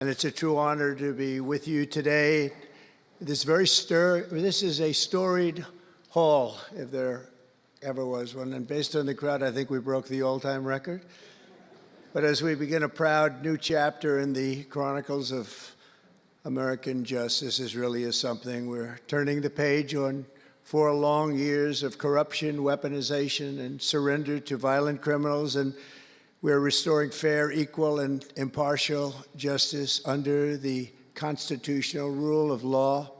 And it's a true honor to be with you today. This is a storied hall, if there ever was one. And based on the crowd, I think we broke the all-time record. But as we begin a proud new chapter in the chronicles of American justice, this really is something. We're turning the page on 4 long years of corruption, weaponization, and surrender to violent criminals, and we're restoring fair, equal, and impartial justice under the constitutional rule of law.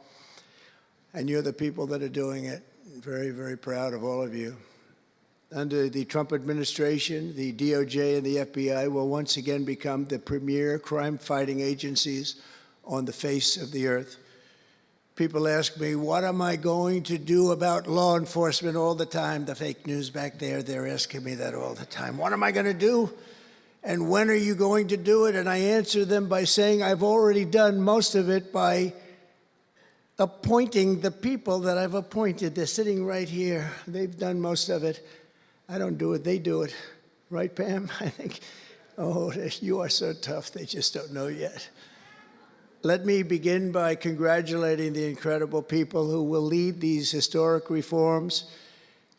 And you're the people that are doing it. Very, very proud of all of you. Under the Trump administration, the DOJ and the FBI will once again become the premier crime-fighting agencies on the face of the earth. People ask me, what am I going to do about law enforcement all the time? The fake news back there, they're asking me that all the time. What am I going to do? And when are you going to do it? And I answer them by saying I've already done most of it by appointing the people that I've appointed. They're sitting right here. They've done most of it. I don't do it, they do it. Right, Pam? I think, oh, you are so tough, they just don't know yet. Let me begin by congratulating the incredible people who will lead these historic reforms.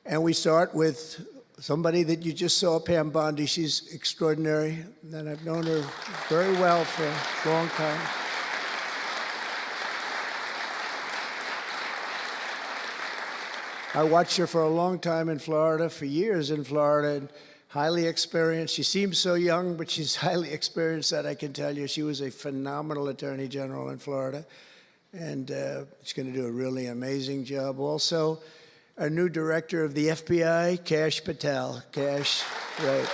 And we start with somebody that you just saw, Pam Bondi. She's extraordinary, and I've known her very well for a long time. I watched her for a long time in Florida, for years in Florida, and highly experienced. She seems so young, but she's highly experienced, that I can tell you. She was a phenomenal attorney general in Florida, and she's going to do a really amazing job. Also, our new director of the FBI, Kash Patel. Kash, right.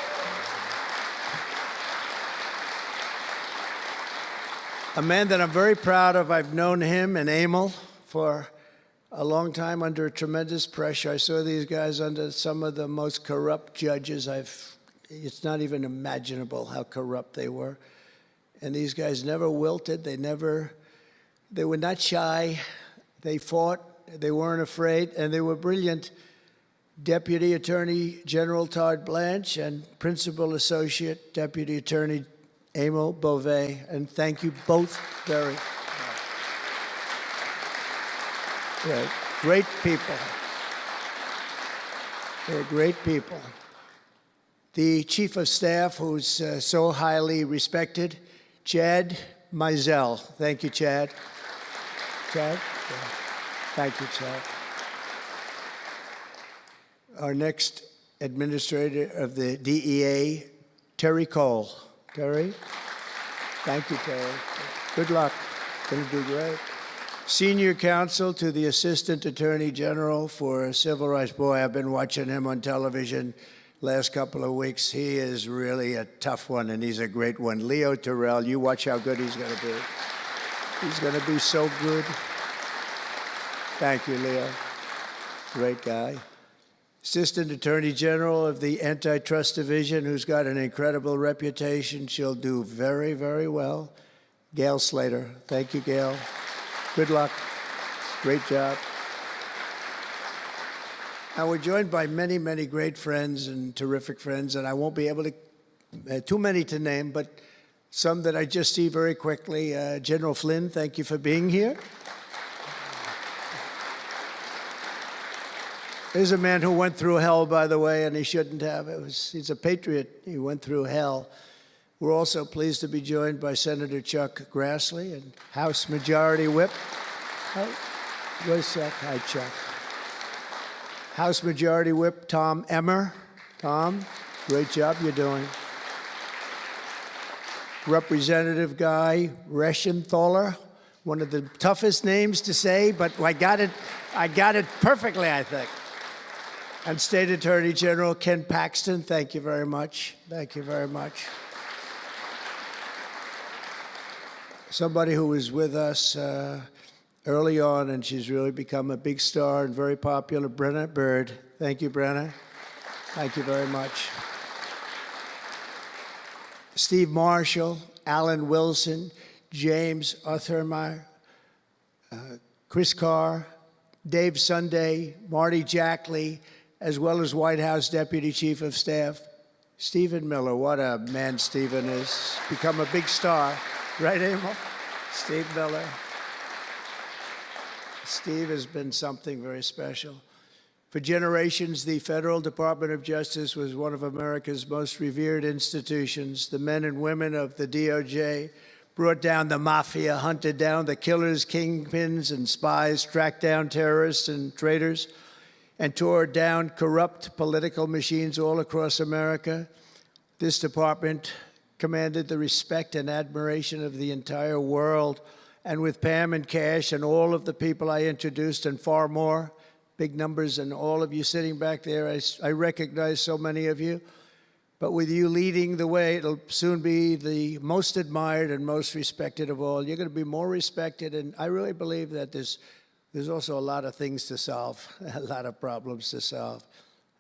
A man that I'm very proud of. I've known him and Emil for a long time under tremendous pressure. I saw these guys under some of the most corrupt judges. It's not even imaginable how corrupt they were. And these guys never wilted. They were not shy. They fought. They weren't afraid, and they were brilliant. Deputy Attorney General Todd Blanche and Principal Associate Deputy Attorney Emil Beauvais. And thank you both very much. Right. Great people. They're great people. The Chief of Staff, who's so highly respected, Chad Mizell. Thank you, Chad. Chad? Yeah. Thank you, Chad. Our next administrator of the DEA, Terry Cole. Terry? Thank you, Terry. Good luck. Going to do great. Senior counsel to the Assistant Attorney General for Civil Rights. Boy, I've been watching him on television last couple of weeks. He is really a tough one, and he's a great one. Leo Terrell, you watch how good he's going to be. He's going to be so good. Thank you, Leo. Great guy. Assistant Attorney General of the Antitrust Division, who's got an incredible reputation. She'll do very, very well. Gail Slater. Thank you, Gail. Good luck. Great job. Now, we're joined by many, many great friends and terrific friends, and I won't be able to, too many to name, but some that I just see very quickly. General Flynn, thank you for being here. There's a man who went through hell, by the way, and he shouldn't have. He's a patriot. He went through hell. We're also pleased to be joined by Senator Chuck Grassley and House Majority Whip. Where's Chuck? Hi, Chuck. House Majority Whip Tom Emmer. Tom, great job you're doing. Representative Guy Reschenthaler, one of the toughest names to say, but I got it perfectly, I think. And State Attorney General Ken Paxton, thank you very much. Thank you very much. Somebody who was with us early on, and she's really become a big star and very popular, Brenna Bird. Thank you, Brenna. Thank you very much. Steve Marshall, Alan Wilson, James Othermeyer, Chris Carr, Dave Sunday, Marty Jackley, as well as White House Deputy Chief of Staff Stephen Miller. What a man Stephen is. Become a big star. Right, Emil? Steve Miller. Steve has been something very special. For generations, the Federal Department of Justice was one of America's most revered institutions. The men and women of the DOJ brought down the mafia, hunted down the killers, kingpins, and spies, tracked down terrorists and traitors, and tore down corrupt political machines all across America. This department commanded the respect and admiration of the entire world. And with Pam and Cash and all of the people I introduced and far more, big numbers, and all of you sitting back there, I recognize so many of you. But with you leading the way, it'll soon be the most admired and most respected of all. You're going to be more respected, and I really believe that there's also a lot of things to solve, a lot of problems to solve.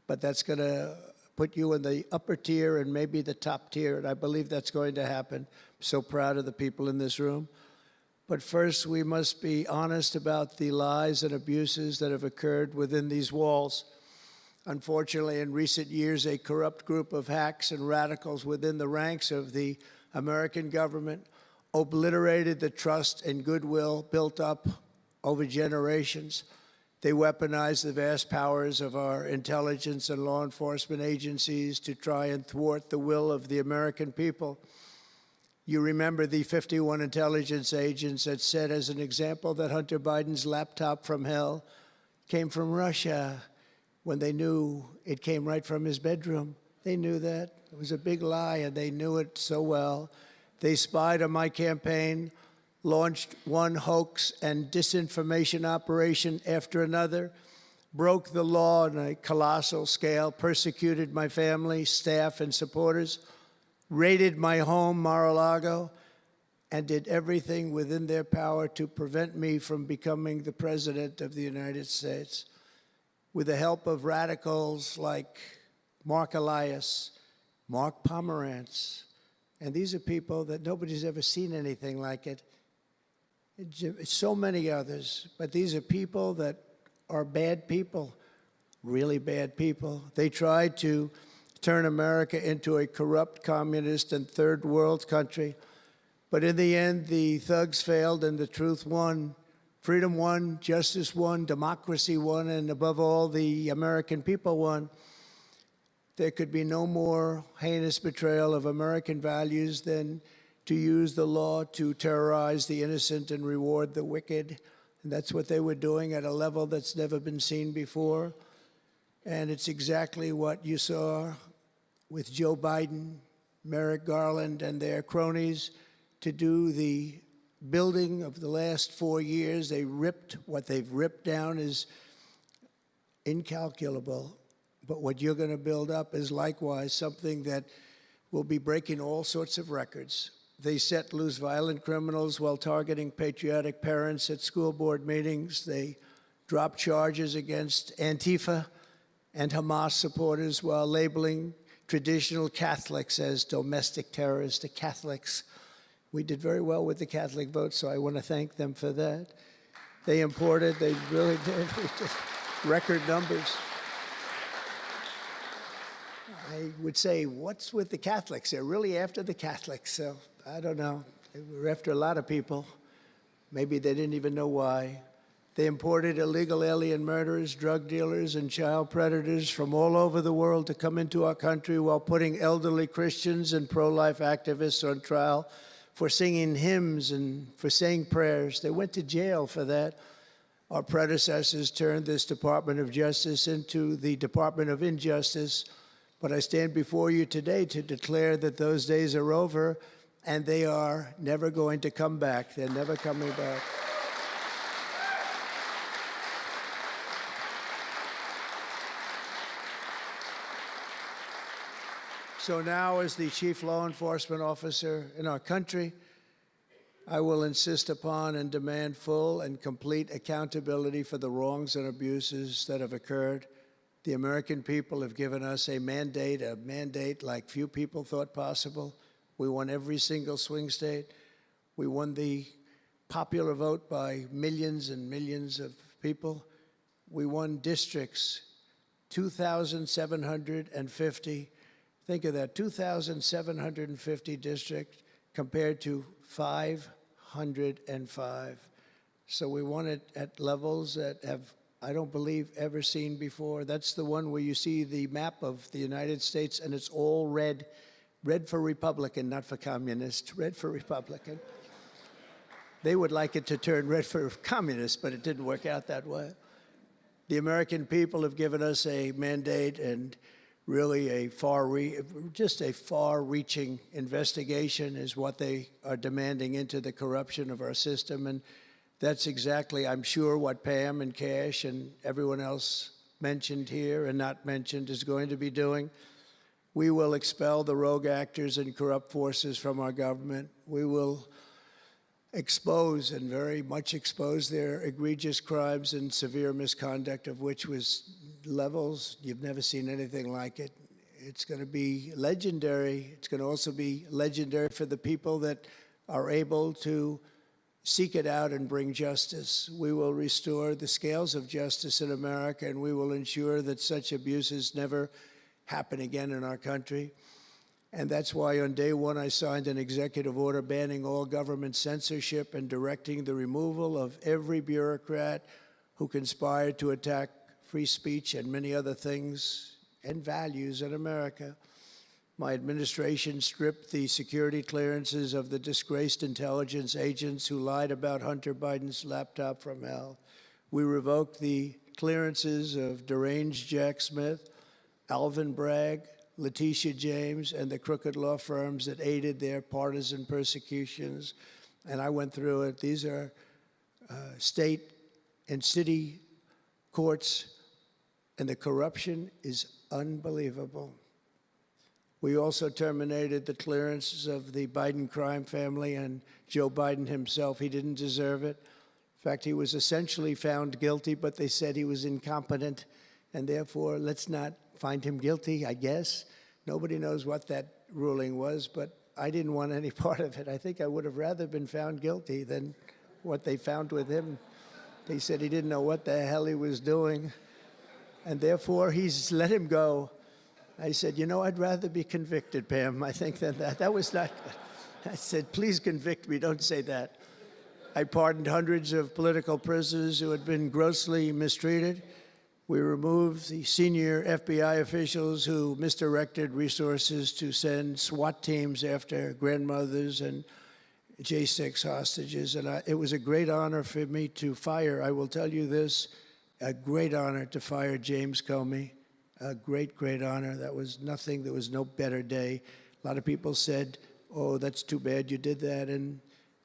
But that's going to put you in the upper tier and maybe the top tier, and I believe that's going to happen. I'm so proud of the people in this room. But first, we must be honest about the lies and abuses that have occurred within these walls. Unfortunately, in recent years, a corrupt group of hacks and radicals within the ranks of the American government obliterated the trust and goodwill built up over generations. They weaponized the vast powers of our intelligence and law enforcement agencies to try and thwart the will of the American people. You remember the 51 intelligence agents that said, as an example, that Hunter Biden's laptop from hell came from Russia, when they knew it came right from his bedroom. They knew that. It was a big lie, and they knew it so well. They spied on my campaign, launched one hoax and disinformation operation after another, broke the law on a colossal scale, persecuted my family, staff, and supporters, raided my home, Mar-a-Lago, and did everything within their power to prevent me from becoming the President of the United States. With the help of radicals like Mark Elias, Mark Pomerantz, and these are people that nobody's ever seen anything like it. So many others, but these are people that are bad people, really bad people. They tried to turn America into a corrupt, communist, and third world country. But in the end, the thugs failed and the truth won. Freedom won, justice won, democracy won, and above all, the American people won. There could be no more heinous betrayal of American values than to use the law to terrorize the innocent and reward the wicked. And that's what they were doing at a level that's never been seen before. And it's exactly what you saw with Joe Biden, Merrick Garland, and their cronies to do the building of the last 4 years. What they've ripped down is incalculable. But what you're going to build up is likewise something that will be breaking all sorts of records. They set loose violent criminals while targeting patriotic parents at school board meetings. They dropped charges against Antifa and Hamas supporters while labeling traditional Catholics as domestic terrorists. The Catholics, we did very well with the Catholic vote, so I want to thank them for that. They really did, record numbers. I would say, what's with the Catholics? They're really after the Catholics, so I don't know. They were after a lot of people. Maybe they didn't even know why. They imported illegal alien murderers, drug dealers, and child predators from all over the world to come into our country while putting elderly Christians and pro-life activists on trial for singing hymns and for saying prayers. They went to jail for that. Our predecessors turned this Department of Justice into the Department of Injustice. But I stand before you today to declare that those days are over, and they are never going to come back. They're never coming back. So now, as the chief law enforcement officer in our country, I will insist upon and demand full and complete accountability for the wrongs and abuses that have occurred. The American people have given us a mandate like few people thought possible. We won every single swing state. We won the popular vote by millions and millions of people. We won districts, 2,750. Think of that, 2,750 districts compared to 505. So we won it at levels that have, I don't believe, ever seen before. That's the one where you see the map of the United States and it's all red. Red for Republican, not for communist. Red for Republican. They would like it to turn red for communist, but it didn't work out that way. The American people have given us a mandate and really a far-reaching investigation is what they are demanding into the corruption of our system. And that's exactly, I'm sure, what Pam and Cash and everyone else mentioned here and not mentioned is going to be doing. We will expel the rogue actors and corrupt forces from our government. We will expose and very much expose their egregious crimes and severe misconduct, of which was levels you've never seen anything like it. It's going to be legendary. It's going to also be legendary for the people that are able to seek it out and bring justice. We will restore the scales of justice in America, and we will ensure that such abuses never happen again in our country. And that's why on day one I signed an executive order banning all government censorship and directing the removal of every bureaucrat who conspired to attack free speech and many other things and values in America. My administration stripped the security clearances of the disgraced intelligence agents who lied about Hunter Biden's laptop from hell. We revoked the clearances of deranged Jack Smith, Alvin Bragg, Letitia James, and the crooked law firms that aided their partisan persecutions. And I went through it. These are state and city courts, and the corruption is unbelievable. We also terminated the clearances of the Biden crime family and Joe Biden himself. He didn't deserve it. In fact, he was essentially found guilty, but they said he was incompetent, and therefore let's not find him guilty, I guess. Nobody knows what that ruling was, but I didn't want any part of it. I think I would have rather been found guilty than what they found with him. They said he didn't know what the hell he was doing, and therefore he's let him go. I said, you know, I'd rather be convicted, Pam, I think, than that. That was not good. I said, please convict me, don't say that. I pardoned hundreds of political prisoners who had been grossly mistreated. We removed the senior FBI officials who misdirected resources to send SWAT teams after grandmothers and J6 hostages. And it was a great honor for me to fire, I will tell you this, a great honor to fire James Comey. A great, great honor. That was nothing, there was no better day. A lot of people said, oh, that's too bad you did that. And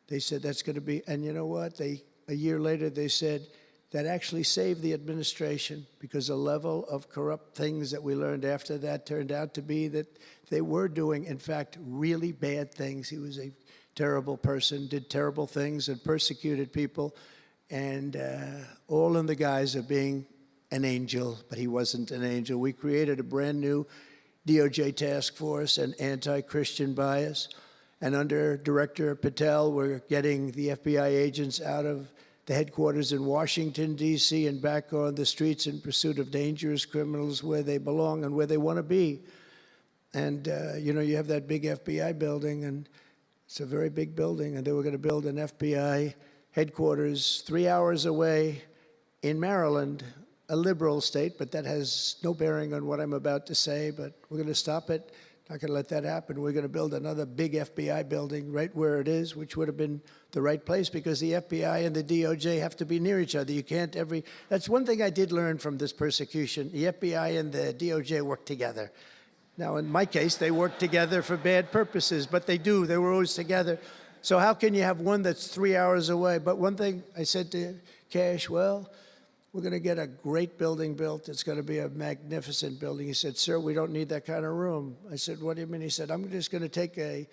they said, that's going to be, and you know what? A year later, they said, that actually saved the administration because the level of corrupt things that we learned after that turned out to be that they were doing, in fact, really bad things. He was a terrible person, did terrible things, and persecuted people, and all in the guise of being an angel, but he wasn't an angel. We created a brand new DOJ task force and anti-Christian bias, and under Director Patel, we're getting the FBI agents out of the headquarters in Washington, D.C., and back on the streets in pursuit of dangerous criminals where they belong and where they want to be. And, you know, you have that big FBI building, and it's a very big building, and they were going to build an FBI headquarters 3 hours away in Maryland, a liberal state, but that has no bearing on what I'm about to say, but we're going to stop it. Not going to let that happen. We're going to build another big FBI building right where it is, which would have been the right place because the FBI and the DOJ have to be near each other. You can't that's one thing I did learn from this persecution. The FBI and the DOJ work together. Now, in my case, they work together for bad purposes, but they do. They were always together. So how can you have one that's 3 hours away? But one thing I said to Cash, well, we're going to get a great building built. It's going to be a magnificent building. He said, sir, we don't need that kind of room. I said, what do you mean? He said, I'm just going to take a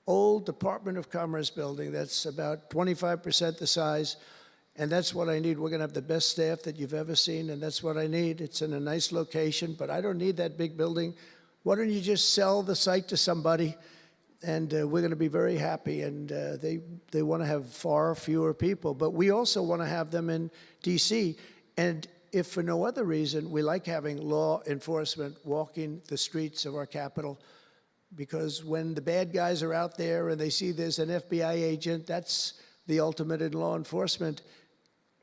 old Department of Commerce building that's about 25% the size, and that's what I need. We're going to have the best staff that you've ever seen, and that's what I need. It's in a nice location, but I don't need that big building. Why don't you just sell the site to somebody, and we're going to be very happy. And they want to have far fewer people, but we also want to have them in D.C., and if for no other reason, we like having law enforcement walking the streets of our capital. because when the bad guys are out there and they see there's an FBI agent, that's the ultimate in law enforcement,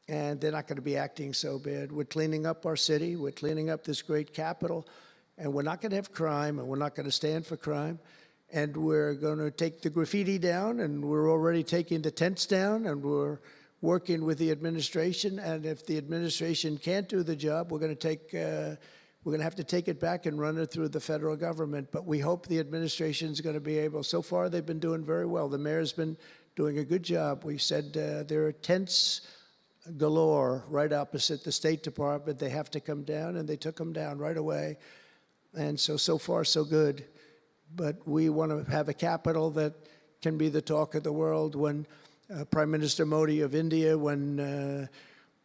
and they're not going to be acting so bad. We're cleaning up our city. We're cleaning up this great capital, and we're not going to have crime, and we're not going to stand for crime. And we're going to take the graffiti down, and we're already taking the tents down, and we're working with the administration. And if the administration can't do the job, we're going to have to take it back and run it through the federal government. But we hope the administration is going to be able. So far, they've been doing very well. The mayor's been doing a good job. We said there are tents galore right opposite the State Department. They have to come down, and they took them down right away. And so far, so good. But we want to have a capital that can be the talk of the world. When Prime Minister Modi of India, when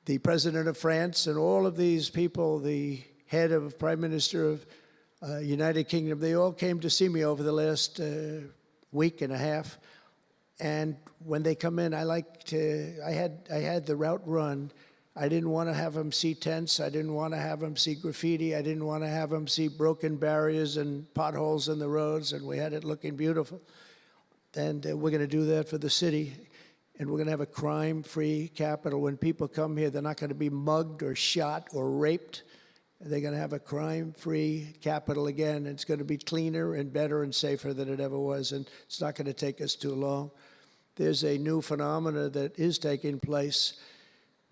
the President of France, and all of these people, the head of Prime Minister of United Kingdom, they all came to see me over the last week and a half. And when they come in, I had the route run. I didn't want to have them see tents. I didn't want to have them see graffiti. I didn't want to have them see broken barriers and potholes in the roads, and we had it looking beautiful. And we're going to do that for the city, and we're going to have a crime-free capital. When people come here, they're not going to be mugged or shot or raped. They're going to have a crime-free capital again. It's going to be cleaner and better and safer than it ever was, and it's not going to take us too long. There's a new phenomena that is taking place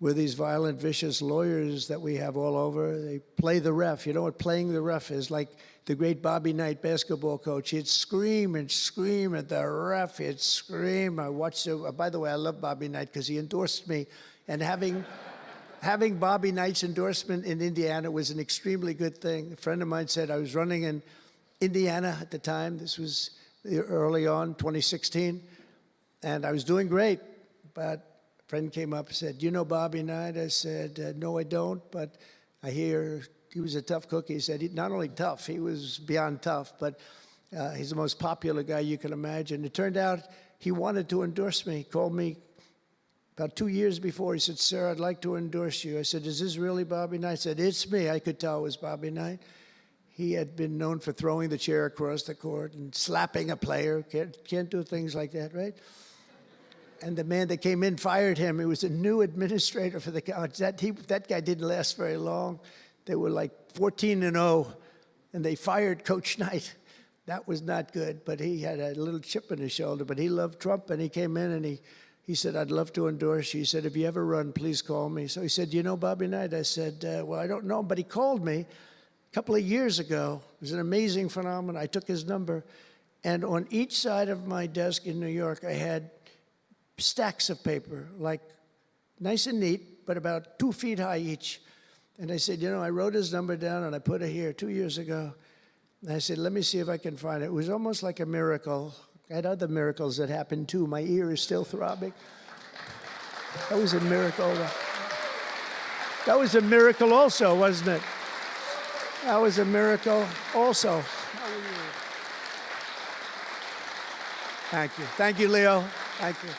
with these violent, vicious lawyers that we have all over. They play the ref. You know what playing the ref is? Like the great Bobby Knight basketball coach. He'd scream and scream at the ref. He'd scream. I watched it. By the way, I love Bobby Knight because he endorsed me. And having Bobby Knight's endorsement in Indiana was an extremely good thing. A friend of mine said I was running in Indiana at the time. This was early on, 2016. And I was doing great, but a friend came up and said, "You know Bobby Knight?" I said, "No, I don't, but I hear he was a tough cookie." He said, not only tough, he was beyond tough, but he's the most popular guy you can imagine. It turned out he wanted to endorse me. He called me about 2 years before. He said, "Sir, I'd like to endorse you." I said, "Is this really Bobby Knight?" He said, "It's me." I could tell it was Bobby Knight. He had been known for throwing the chair across the court and slapping a player. Can't do things like that, right? And the man that came in fired him. He was a new administrator for the college. That guy didn't last very long. They were like 14-0, and they fired Coach Knight. That was not good, but he had a little chip in his shoulder. But he loved Trump, and he came in, and he said, "I'd love to endorse you." He said, "If you ever run, please call me." So he said, "You know Bobby Knight?" I said, "Well, I don't know, but he called me a couple of years ago." It was an amazing phenomenon. I took his number, and on each side of my desk in New York, I had stacks of paper, like nice and neat, but about 2 feet high each. And I said, I wrote his number down and I put it here 2 years ago. And I said, let me see if I can find it. It was almost like a miracle. I had other miracles that happened too. My ear is still throbbing. That was a miracle. That was a miracle also, wasn't it? That was a miracle also. How are you? Thank you. Thank you, Leo. Thank you.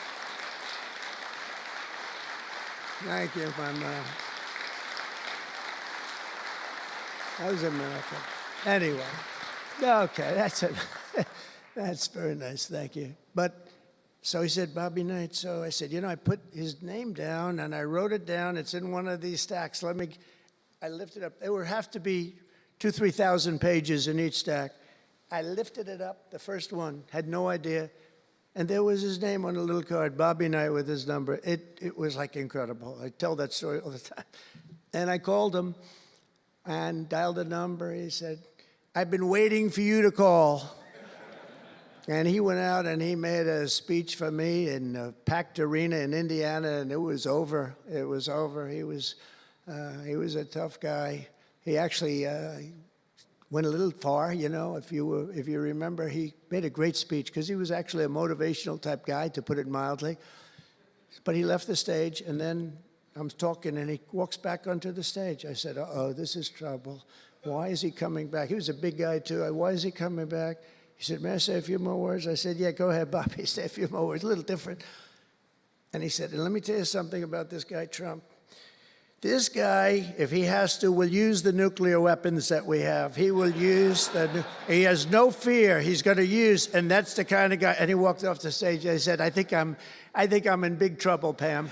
Thank you, my man. That was a miracle. Anyway, okay, that's very nice, thank you. But, so he said, Bobby Knight. So I said, I put his name down and I wrote it down. It's in one of these stacks. I lifted up. There would have to be 2,000 to 3,000 pages in each stack. I lifted it up, the first one, had no idea. And there was his name on a little card, Bobby Knight with his number. It was like incredible. I tell that story all the time. And I called him and dialed a number. He said, I've been waiting for you to call. And he went out and he made a speech for me in a packed arena in Indiana, and it was over. It was over. He was a tough guy. He actually went a little far, if you remember. He made a great speech because he was actually a motivational type guy, to put it mildly. But he left the stage, and then I'm talking, and he walks back onto the stage. I said, uh-oh, this is trouble. Why is he coming back? He was a big guy, too. Why is he coming back? He said, may I say a few more words? I said, yeah, go ahead, Bobby, say a few more words, a little different. And he said, and let me tell you something about this guy, Trump. This guy, if he has to, will use the nuclear weapons that we have. He will use he has no fear. He's going to use, and that's the kind of guy. And he walked off the stage. I said, I think I'm in big trouble, Pam.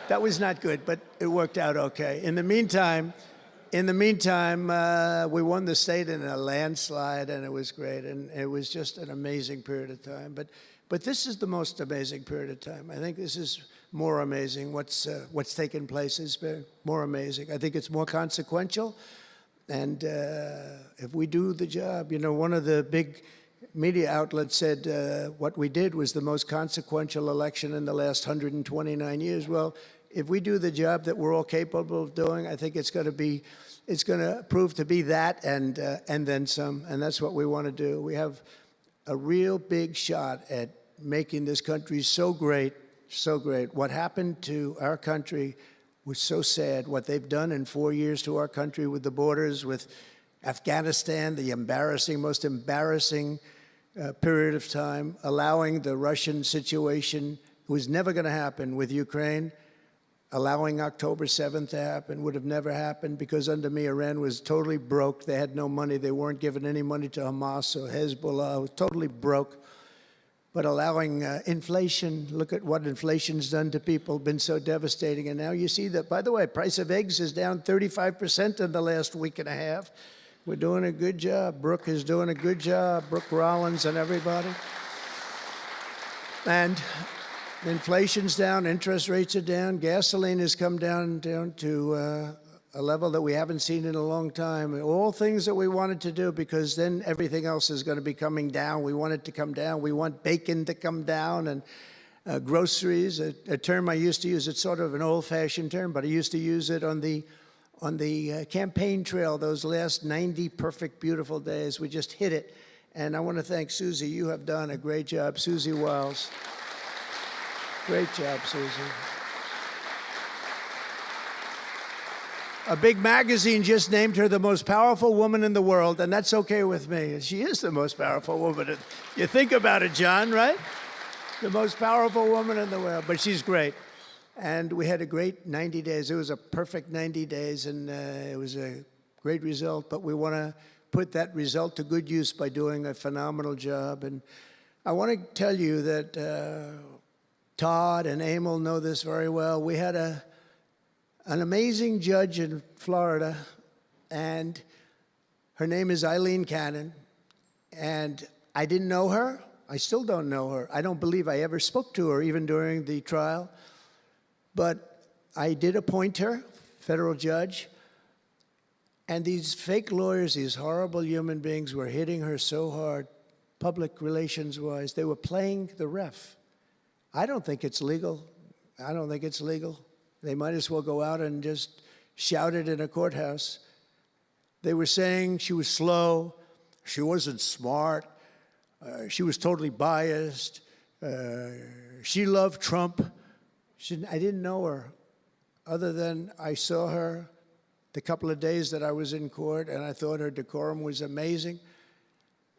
That was not good, but it worked out okay. In the meantime, we won the state in a landslide, and it was great. And it was just an amazing period of time. But this is the most amazing period of time. I think this is more amazing. What's taken place is more amazing. I think it's more consequential. And if we do the job, one of the big media outlets said what we did was the most consequential election in the last 129 years. Well, if we do the job that we're all capable of doing, I think it's going to prove to be that and then some. And that's what we want to do. We have a real big shot at making this country so great, so great. What happened to our country was so sad. What they've done in 4 years to our country with the borders, with Afghanistan, the most embarrassing period of time, allowing the Russian situation, was never going to happen, with Ukraine, allowing October 7th to happen, would have never happened, because under me, Iran was totally broke. They had no money. They weren't giving any money to Hamas or Hezbollah. It was totally broke. But allowing inflation, look at what inflation's done to people, been so devastating. And now you see that, by the way, price of eggs is down 35% in the last week and a half. We're doing a good job. Brooke is doing a good job. Brooke Rollins and everybody. And inflation's down, interest rates are down, gasoline has come down to a level that we haven't seen in a long time. All things that we wanted to do, because then everything else is going to be coming down. We want it to come down. We want bacon to come down, and groceries, a term I used to use. It's sort of an old-fashioned term, but I used to use it on the campaign trail, those last 90 perfect, beautiful days. We just hit it. And I want to thank Susie. You have done a great job. Susie Wiles. Great job, Susie. A big magazine just named her the most powerful woman in the world, and that's okay with me. She is the most powerful woman. You think about it, John, right? The most powerful woman in the world, but she's great. And we had a great 90 days. It was a perfect 90 days, and it was a great result, but we want to put that result to good use by doing a phenomenal job. And I want to tell you that Todd and Emil know this very well. We had an amazing judge in Florida, and her name is Eileen Cannon, and I didn't know her. I still don't know her. I don't believe I ever spoke to her, even during the trial, but I did appoint her, federal judge, and these fake lawyers, these horrible human beings, were hitting her so hard, public relations-wise. They were playing the ref. I don't think it's legal. I don't think it's legal. They might as well go out and just shout it in a courthouse. They were saying she was slow, she wasn't smart, she was totally biased, she loved Trump. I didn't know her, other than I saw her the couple of days that I was in court, and I thought her decorum was amazing.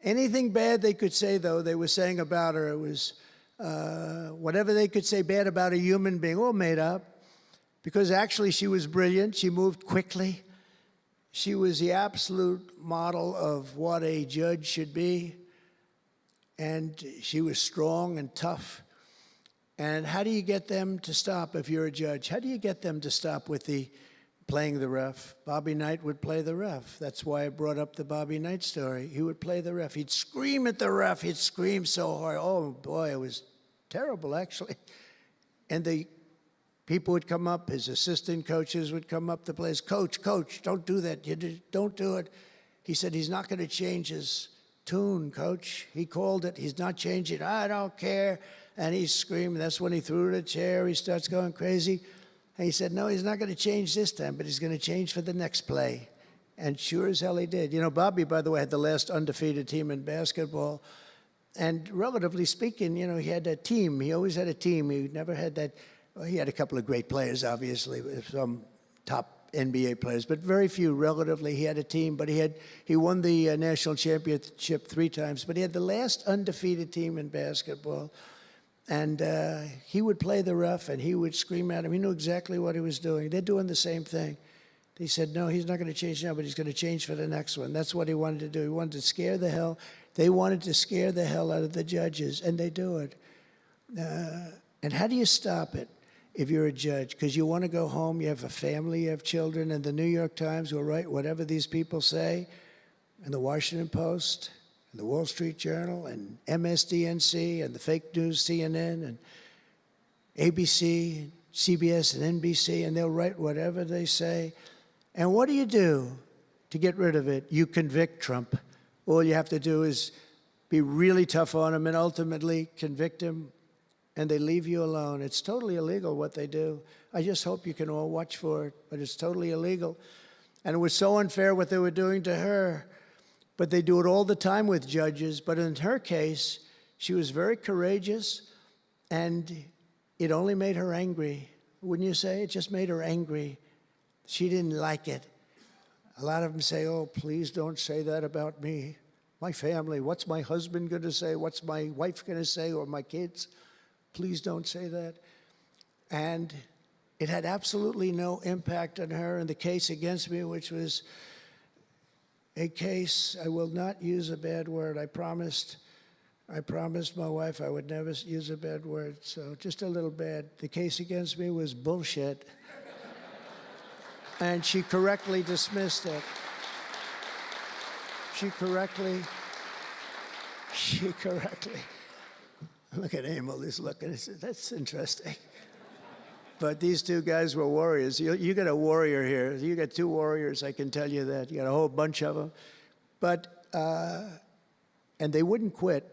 Anything bad they could say, though, they were saying about her, it was whatever they could say bad about a human being, all made up. Because actually she was brilliant, she moved quickly. She was the absolute model of what a judge should be. And she was strong and tough. And how do you get them to stop if you're a judge? How do you get them to stop with the playing the ref? Bobby Knight would play the ref. That's why I brought up the Bobby Knight story. He would play the ref. He'd scream at the ref. He'd scream so hard. Oh, boy, it was terrible, actually. And the people would come up, his assistant coaches would come up to players. Coach, don't do that. Don't do it. He said he's not going to change his tune, coach. He called it. He's not changing. I don't care. And he's screaming. That's when he threw the chair. He starts going crazy. And he said, no, he's not going to change this time, but he's going to change for the next play. And sure as hell he did. You know, Bobby, by the way, had the last undefeated team in basketball. And relatively speaking, you know, he had a team. He always had a team. He never had that. Well, he had a couple of great players, obviously, some top NBA players, but very few relatively. He had a team, but he won the national championship 3 times, but he had the last undefeated team in basketball. And he would play the ref, and he would scream at him. He knew exactly what he was doing. They're doing the same thing. He said, no, he's not going to change now, but he's going to change for the next one. That's what he wanted to do. He wanted to scare the hell. They wanted to scare the hell out of the judges, and they do it. And how do you stop it if you're a judge? Because you want to go home, you have a family, you have children, and the New York Times will write whatever these people say, and the Washington Post, and the Wall Street Journal, and MSDNC, and the fake news CNN, and ABC, CBS, and NBC, and they'll write whatever they say. And what do you do to get rid of it? You convict Trump. All you have to do is be really tough on him and ultimately convict him, and they leave you alone. It's totally illegal what they do. I just hope you can all watch for it, but it's totally illegal. And it was so unfair what they were doing to her. But they do it all the time with judges. But in her case, she was very courageous, and it only made her angry. Wouldn't you say? It just made her angry. She didn't like it. A lot of them say, oh, please don't say that about me. My family, what's my husband going to say? What's my wife going to say, or my kids? Please don't say that. And it had absolutely no impact on her. And the case against me, which was a case, I will not use a bad word. I promised my wife I would never use a bad word, so just a little bad. The case against me was bullshit. And she correctly dismissed it. She correctly, look at Emil, he's looking, he said, that's interesting. But these two guys were warriors. You got a warrior here. You got two warriors, I can tell you that. You got a whole bunch of them. But, and they wouldn't quit.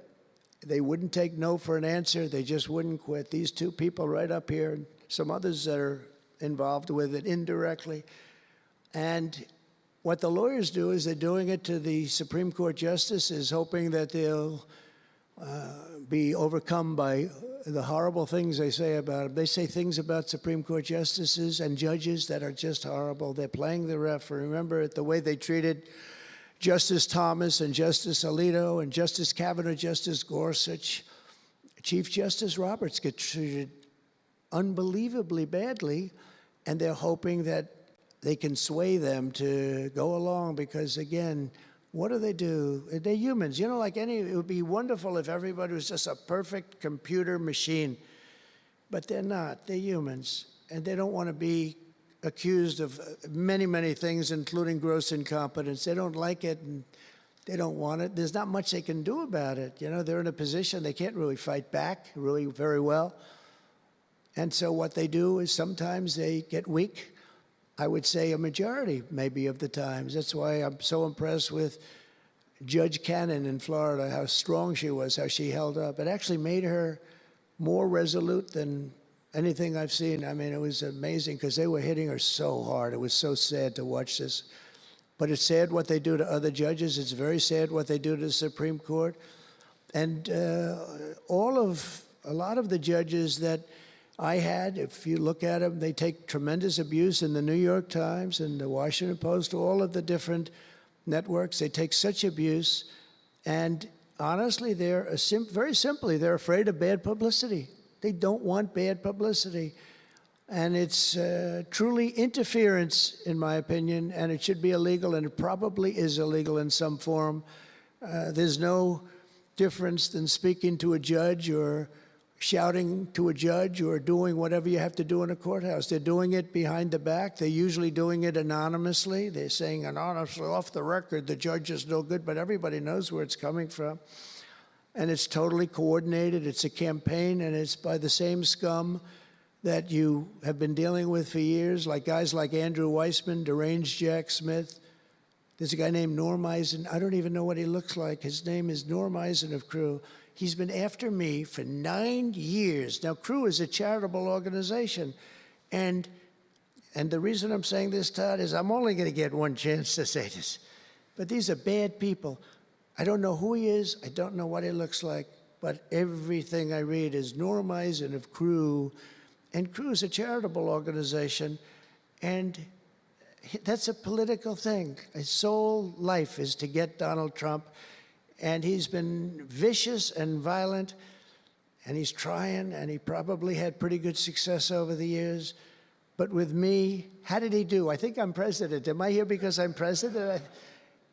They wouldn't take no for an answer. They just wouldn't quit. These two people right up here, and some others that are involved with it indirectly. And what the lawyers do is they're doing it to the Supreme Court justices, hoping that they'll be overcome by the horrible things they say about them. They say things about Supreme Court justices and judges that are just horrible. They're playing the ref. Remember the way they treated Justice Thomas and Justice Alito and Justice Kavanaugh, Justice Gorsuch. Chief Justice Roberts get treated unbelievably badly, and they're hoping that they can sway them to go along because, again, what do? They're humans. You know, like it would be wonderful if everybody was just a perfect computer machine, but they're not. They're humans, and they don't want to be accused of many, many things, including gross incompetence. They don't like it, and they don't want it. There's not much they can do about it. You know, they're in a position they can't really fight back really very well. And so what they do is sometimes they get weak. I would say a majority, maybe, of the times. That's why I'm so impressed with Judge Cannon in Florida, how strong she was, how she held up. It actually made her more resolute than anything I've seen. I mean, it was amazing because they were hitting her so hard. It was so sad to watch this. But it's sad what they do to other judges. It's very sad what they do to the Supreme Court. And a lot of the judges that I had, if you look at them, they take tremendous abuse in the New York Times and the Washington Post, all of the different networks. They take such abuse. And honestly, very simply, they're afraid of bad publicity. They don't want bad publicity. And it's truly interference, in my opinion, and it should be illegal, and it probably is illegal in some form. There's no difference than speaking to a judge or shouting to a judge or doing whatever you have to do in a courthouse. They're doing it behind the back. They're usually doing it anonymously. They're saying anonymously, off the record, the judge is no good, but everybody knows where it's coming from. And it's totally coordinated. It's a campaign, and it's by the same scum that you have been dealing with for years, like guys like Andrew Weissman, deranged Jack Smith. There's a guy named Norm Eisen. I don't even know what he looks like. His name is Norm Eisen of Crew. He's been after me for 9 years. Now, Crew is a charitable organization. And the reason I'm saying this, Todd, is I'm only going to get one chance to say this. But these are bad people. I don't know who he is. I don't know what he looks like. But everything I read is Norm Eisen of Crew. And Crew is a charitable organization. And that's a political thing. His sole life is to get Donald Trump. And he's been vicious and violent. and he's trying, and he probably had pretty good success over the years. But with me, how did he do? I think I'm president. Am I here because I'm president?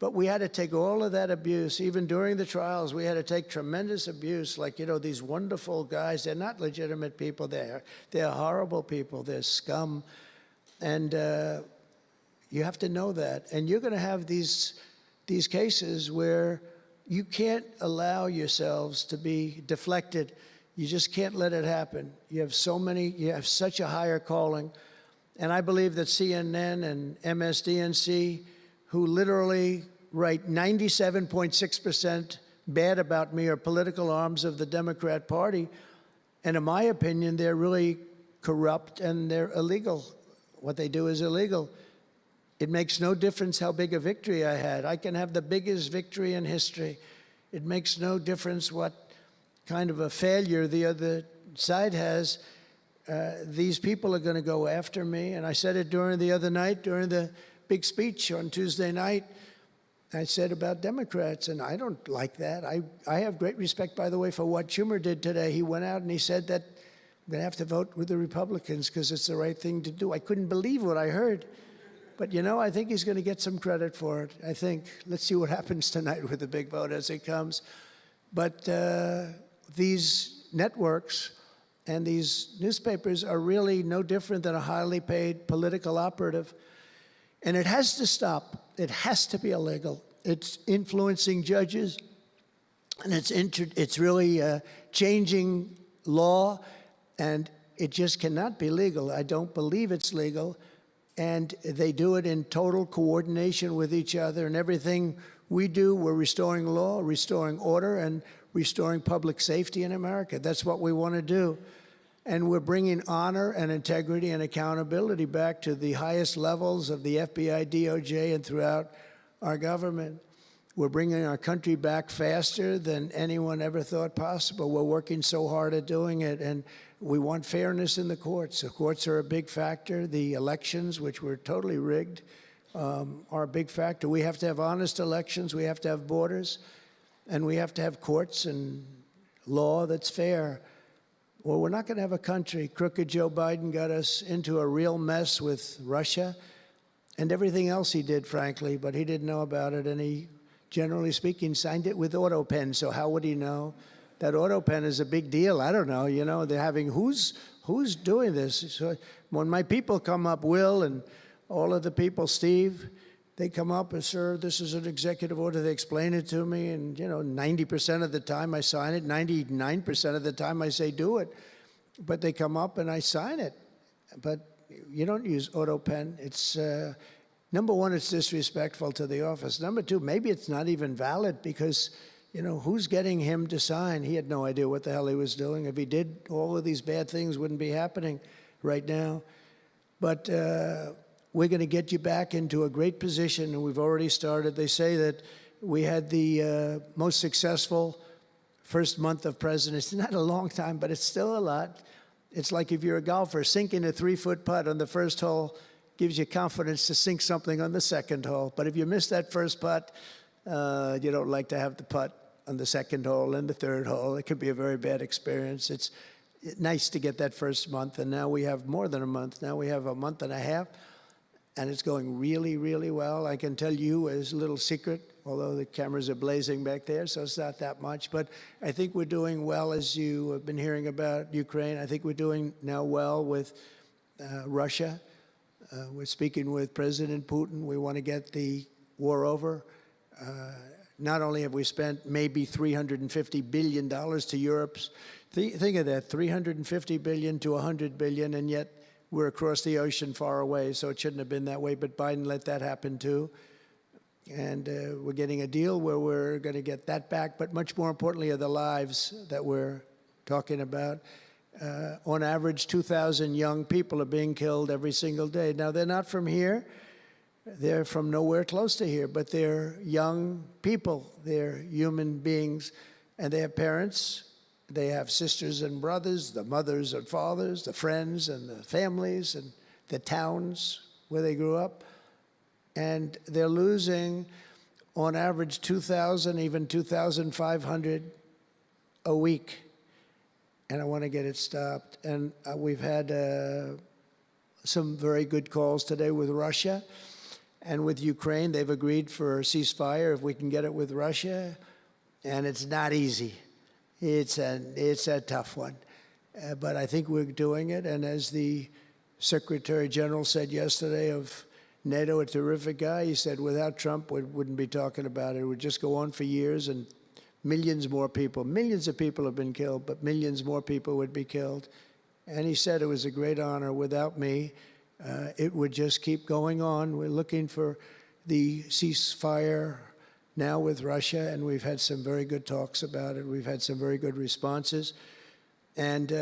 But we had to take all of that abuse. Even during the trials, we had to take tremendous abuse. Like, you know, these wonderful guys, they're not legitimate people. They're horrible people. They're scum. And you have to know that. And you're going to have these cases where you can't allow yourselves to be deflected. You just can't let it happen. You have such a higher calling. And I believe that CNN and MSDNC, who literally write 97.6% bad about me, are political arms of the Democrat Party. And in my opinion, they're really corrupt and they're illegal. What they do is illegal. It makes no difference how big a victory I had. I can have the biggest victory in history. It makes no difference what kind of a failure the other side has. These people are going to go after me. And I said it during the other night, during the big speech on Tuesday night. I said about Democrats, and I don't like that. I have great respect, by the way, for what Schumer did today. He went out and he said that I'm going to have to vote with the Republicans because it's the right thing to do. I couldn't believe what I heard. But, you know, I think he's going to get some credit for it. I think, let's see what happens tonight with the big vote as it comes. But these networks and these newspapers are really no different than a highly paid political operative. And it has to stop. It has to be illegal. It's influencing judges, and it's really changing law, and it just cannot be legal. I don't believe it's legal. And they do it in total coordination with each other. And everything we do, we're restoring law, restoring order, and restoring public safety in America. That's what we want to do. And we're bringing honor and integrity and accountability back to the highest levels of the FBI, DOJ, and throughout our government. We're bringing our country back faster than anyone ever thought possible. We're working so hard at doing it, and we want fairness in the courts. The courts are a big factor. The elections, which were totally rigged, are a big factor. We have to have honest elections. We have to have borders, and we have to have courts and law that's fair. Well, we're not going to have a country. Crooked Joe Biden got us into a real mess with Russia and everything else he did, frankly, but he didn't know about it, and he, generally speaking, signed it with auto pen, so how would he know? That auto pen is a big deal. I don't know, you know, they're having, who's doing this? So when my people come up, Will and all of the people, Steve, they come up and, sir, this is an executive order. They explain it to me, and, you know, 90% of the time I sign it, 99% of the time I say do it. But they come up and I sign it. But you don't use auto pen. It's, number one, it's disrespectful to the office. Number two, maybe it's not even valid because, you know, who's getting him to sign? He had no idea what the hell he was doing. If he did, all of these bad things wouldn't be happening right now. But we're going to get you back into a great position, and we've already started. They say that we had the most successful first month of presidency. Not a long time, but it's still a lot. It's like if you're a golfer, sinking a 3-foot putt on the first hole gives you confidence to sink something on the second hole. But if you miss that first putt, you don't like to have the putt on the second hole and the third hole. It could be a very bad experience. It's nice to get that first month, and now we have more than a month. Now we have a month and a half. And it's going really, really well. I can tell you as a little secret, although the cameras are blazing back there, so it's not that much. But I think we're doing well, as you have been hearing about Ukraine. I think we're doing now well with Russia. We're speaking with President Putin. We want to get the war over. Not only have we spent maybe $350 billion to Europe's, think of that, $350 billion to $100 billion, and yet we're across the ocean far away, so it shouldn't have been that way, but Biden let that happen too. And we're getting a deal where we're going to get that back, but much more importantly are the lives that we're talking about. On average, 2,000 young people are being killed every single day. Now, they're not from here. They're from nowhere close to here, but they're young people. They're human beings, and they have parents. They have sisters and brothers, the mothers and fathers, the friends and the families and the towns where they grew up. And they're losing, on average, 2,000, even 2,500 a week. and I want to get it stopped. And we've had some very good calls today with Russia and with Ukraine. They've agreed for a ceasefire if we can get it with Russia, and it's not easy. It's a tough one, but I think we're doing it. And as the Secretary General said yesterday of NATO, a terrific guy, he said without Trump, we wouldn't be talking about it. It would just go on for years, and millions of people have been killed, but millions more people would be killed. And he said it was a great honor. Without me, it would just keep going on. We're looking for the ceasefire now with Russia, and we've had some very good talks about it. We've had some very good responses. And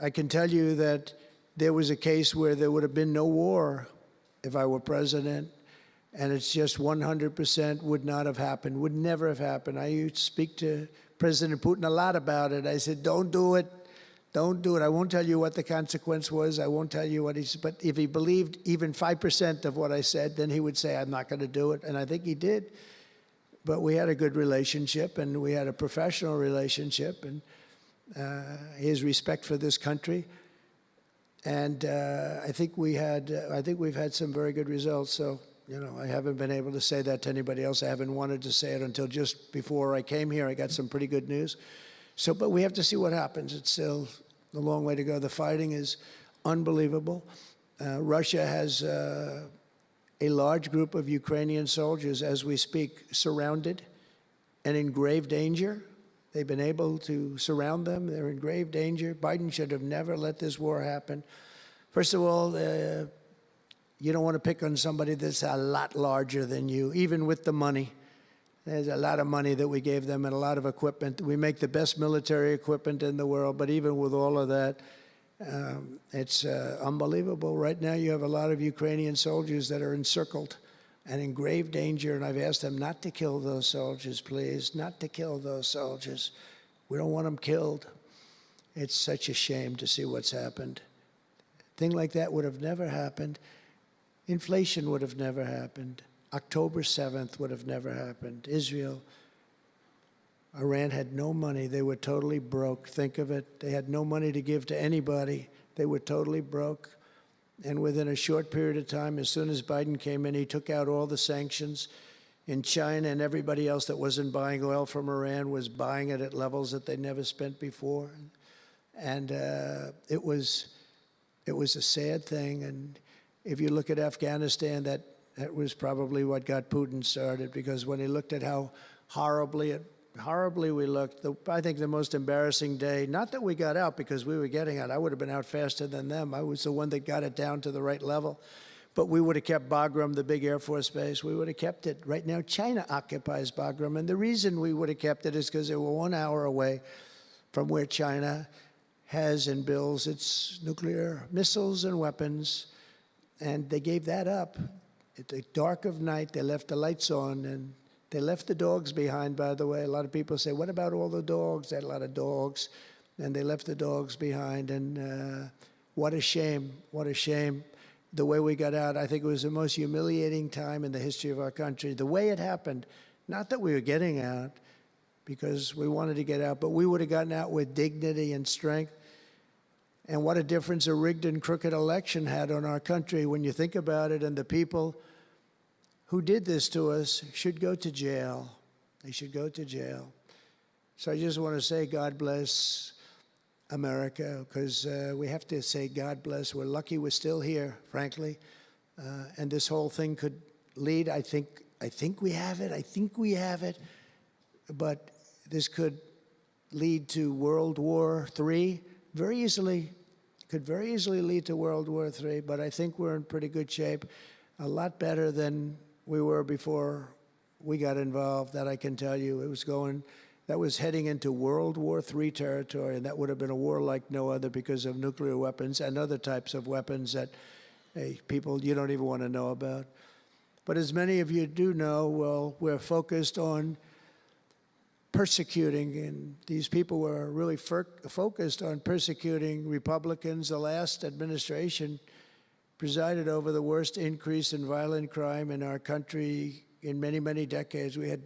I can tell you that there was a case where there would have been no war if I were president, and it's just 100% would not have happened, would never have happened. I used to speak to President Putin a lot about it. I said, don't do it. Don't do it. I won't tell you what the consequence was. I won't tell you what he said. But if he believed even 5% of what I said, then he would say, I'm not going to do it. And I think he did. But we had a good relationship, and we had a professional relationship, and his respect for this country. And I think we've had some very good results. So, I haven't been able to say that to anybody else. I haven't wanted to say it until just before I came here. I got some pretty good news. So, but we have to see what happens. It's still a long way to go. The fighting is unbelievable. Russia has a large group of Ukrainian soldiers, as we speak, surrounded and in grave danger. They've been able to surround them. They're in grave danger. Biden should have never let this war happen. First of all, you don't want to pick on somebody that's a lot larger than you, even with the money. There's a lot of money that we gave them and a lot of equipment. We make the best military equipment in the world, but even with all of that, it's unbelievable. Right now, you have a lot of Ukrainian soldiers that are encircled and in grave danger, and I've asked them not to kill those soldiers, please, not to kill those soldiers. We don't want them killed. It's such a shame to see what's happened. A thing like that would have never happened. Inflation would have never happened. October 7th would have never happened. Israel, Iran had no money. They were totally broke. Think of it. They had no money to give to anybody. They were totally broke. And within a short period of time, as soon as Biden came in, he took out all the sanctions. In China and everybody else that wasn't buying oil from Iran was buying it at levels that they never spent before. And it was a sad thing. And if you look at Afghanistan, that was probably what got Putin started, because when he looked at how horribly we looked, I think the most embarrassing day, not that we got out because we were getting out. I would have been out faster than them. I was the one that got it down to the right level. But we would have kept Bagram, the big Air Force base. We would have kept it. Right now, China occupies Bagram. And the reason we would have kept it is because they were 1 hour away from where China has and builds its nuclear missiles and weapons. And they gave that up. At the dark of night, they left the lights on, and they left the dogs behind, by the way. A lot of people say, what about all the dogs? They had a lot of dogs, and they left the dogs behind. And what a shame, what a shame. The way we got out, I think it was the most humiliating time in the history of our country. The way it happened, not that we were getting out because we wanted to get out, but we would have gotten out with dignity and strength. And what a difference a rigged and crooked election had on our country when you think about it. And the people who did this to us should go to jail. They should go to jail. So I just want to say God bless America, because we have to say God bless. We're lucky we're still here, frankly. And this whole thing could lead, I think we have it. But this could lead to World War III very easily. Could very easily lead to World War III, but I think we're in pretty good shape, a lot better than we were before we got involved, that I can tell you. That was heading into World War III territory, and that would have been a war like no other because of nuclear weapons and other types of weapons that people you don't even want to know about. But as many of you do know, well, we're focused on persecuting, and these people were really focused on persecuting Republicans. The last administration presided over the worst increase in violent crime in our country in many, many decades, we had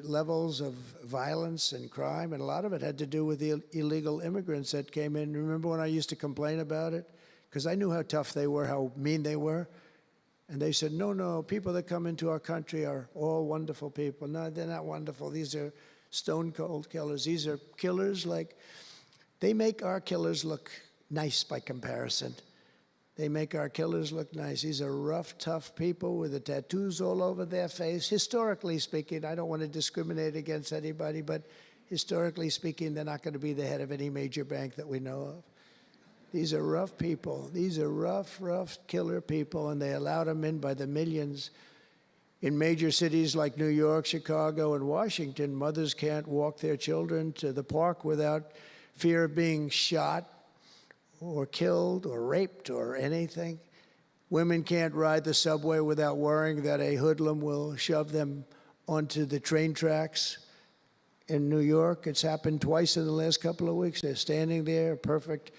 levels of violence and crime, and a lot of it had to do with the illegal immigrants that came in. Remember when I used to complain about it? Because I knew how tough they were, how mean they were. And they said, no, no, people that come into our country are all wonderful people. No, they're not wonderful. These are stone-cold killers. These are killers like, they make our killers look nice by comparison. They make our killers look nice. These are rough, tough people with the tattoos all over their face. Historically speaking, I don't want to discriminate against anybody, but historically speaking, they're not going to be the head of any major bank that we know of. These are rough people. These are rough, rough killer people, and they allowed them in by the millions. In major cities like New York, Chicago, and Washington, mothers can't walk their children to the park without fear of being shot or killed or raped or anything. Women can't ride the subway without worrying that a hoodlum will shove them onto the train tracks. In New York, it's happened twice in the last couple of weeks. They're standing there, a perfect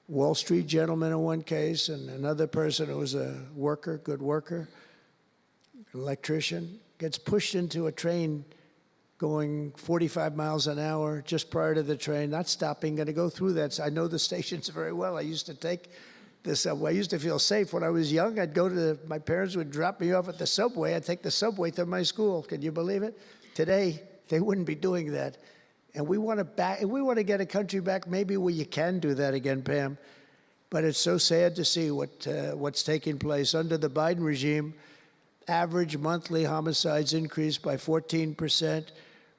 Wall Street gentleman in one case, and another person who was a worker, good worker, an electrician, gets pushed into a train going 45 miles an hour just prior to the train, not stopping, going to go through that. So I know the stations very well. I used to take the subway. I used to feel safe. When I was young, I'd go to my parents would drop me off at the subway. I'd take the subway to my school. Can you believe it? Today, they wouldn't be doing that. And we want to get a country back maybe where you can do that again, Pam. But it's so sad to see what's taking place. Under the Biden regime, average monthly homicides increased by 14%.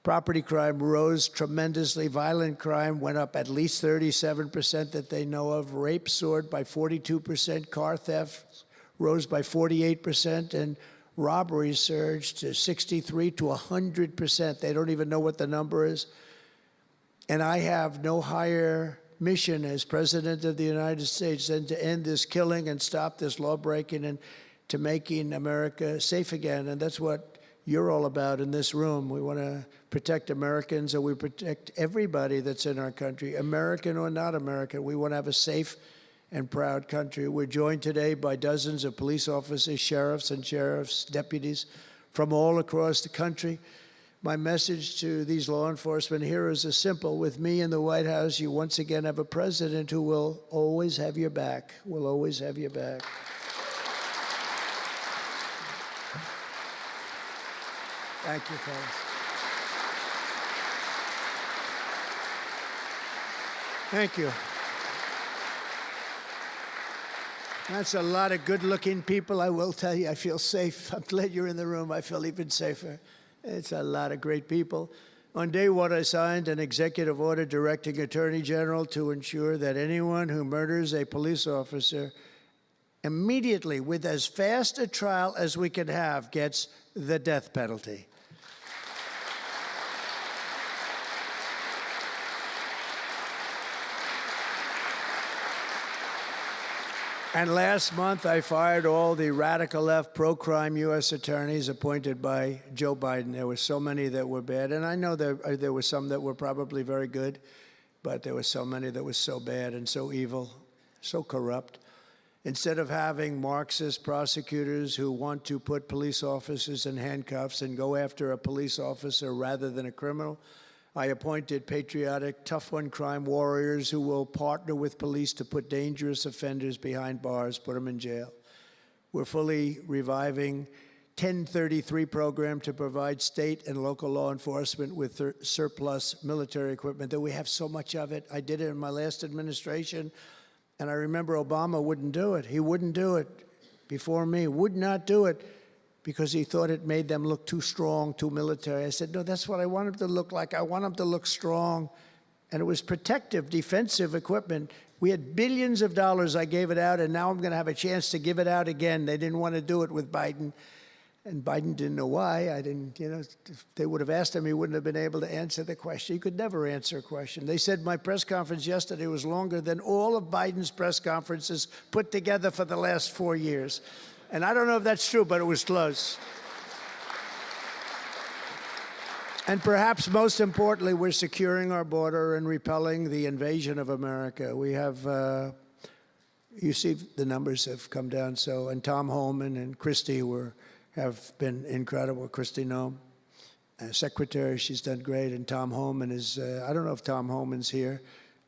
Property crime rose tremendously. Violent crime went up at least 37% that they know of. Rape soared by 42%. Car theft rose by 48%. And robberies surged to 63 to 100%. They don't even know what the number is. And I have no higher mission as President of the United States than to end this killing and stop this law-breaking and to making America safe again. And that's what you're all about in this room. We want to protect Americans, and we protect everybody that's in our country, American or not American. We want to have a safe and proud country. We're joined today by dozens of police officers, sheriffs and sheriff's deputies from all across the country. My message to these law enforcement heroes is simple. With me in the White House, you once again have a president who will always have your back, will always have your back. Thank you, fellas. Thank you. That's a lot of good-looking people. I will tell you, I feel safe. I'm glad you're in the room. I feel even safer. It's a lot of great people. On day one, I signed an executive order directing Attorney General to ensure that anyone who murders a police officer immediately, with as fast a trial as we can have, gets the death penalty. And last month, I fired all the radical left pro-crime U.S. attorneys appointed by Joe Biden. There were so many that were bad. And I know there were some that were probably very good, but there were so many that were so bad and so evil, so corrupt. Instead of having Marxist prosecutors who want to put police officers in handcuffs and go after a police officer rather than a criminal, I appointed patriotic, tough-on-crime warriors who will partner with police to put dangerous offenders behind bars, put them in jail. We're fully reviving 1033 program to provide state and local law enforcement with surplus military equipment, that we have so much of it. I did it in my last administration, and I remember Obama wouldn't do it. He wouldn't do it before me, would not do it, because he thought it made them look too strong, too military. I said, no, that's what I want them to look like. I want them to look strong. And it was protective, defensive equipment. We had billions of dollars. I gave it out, and now I'm going to have a chance to give it out again. They didn't want to do it with Biden, and Biden didn't know why. I didn't, if they would have asked him, he wouldn't have been able to answer the question. He could never answer a question. They said my press conference yesterday was longer than all of Biden's press conferences put together for the last 4 years. And I don't know if that's true, but it was close. And perhaps most importantly, we're securing our border and repelling the invasion of America. We have, you see the numbers have come down, and Tom Homan and Christie were have been incredible. Kristi Noem, secretary, she's done great. And Tom Homan is, I don't know if Tom Homan's here,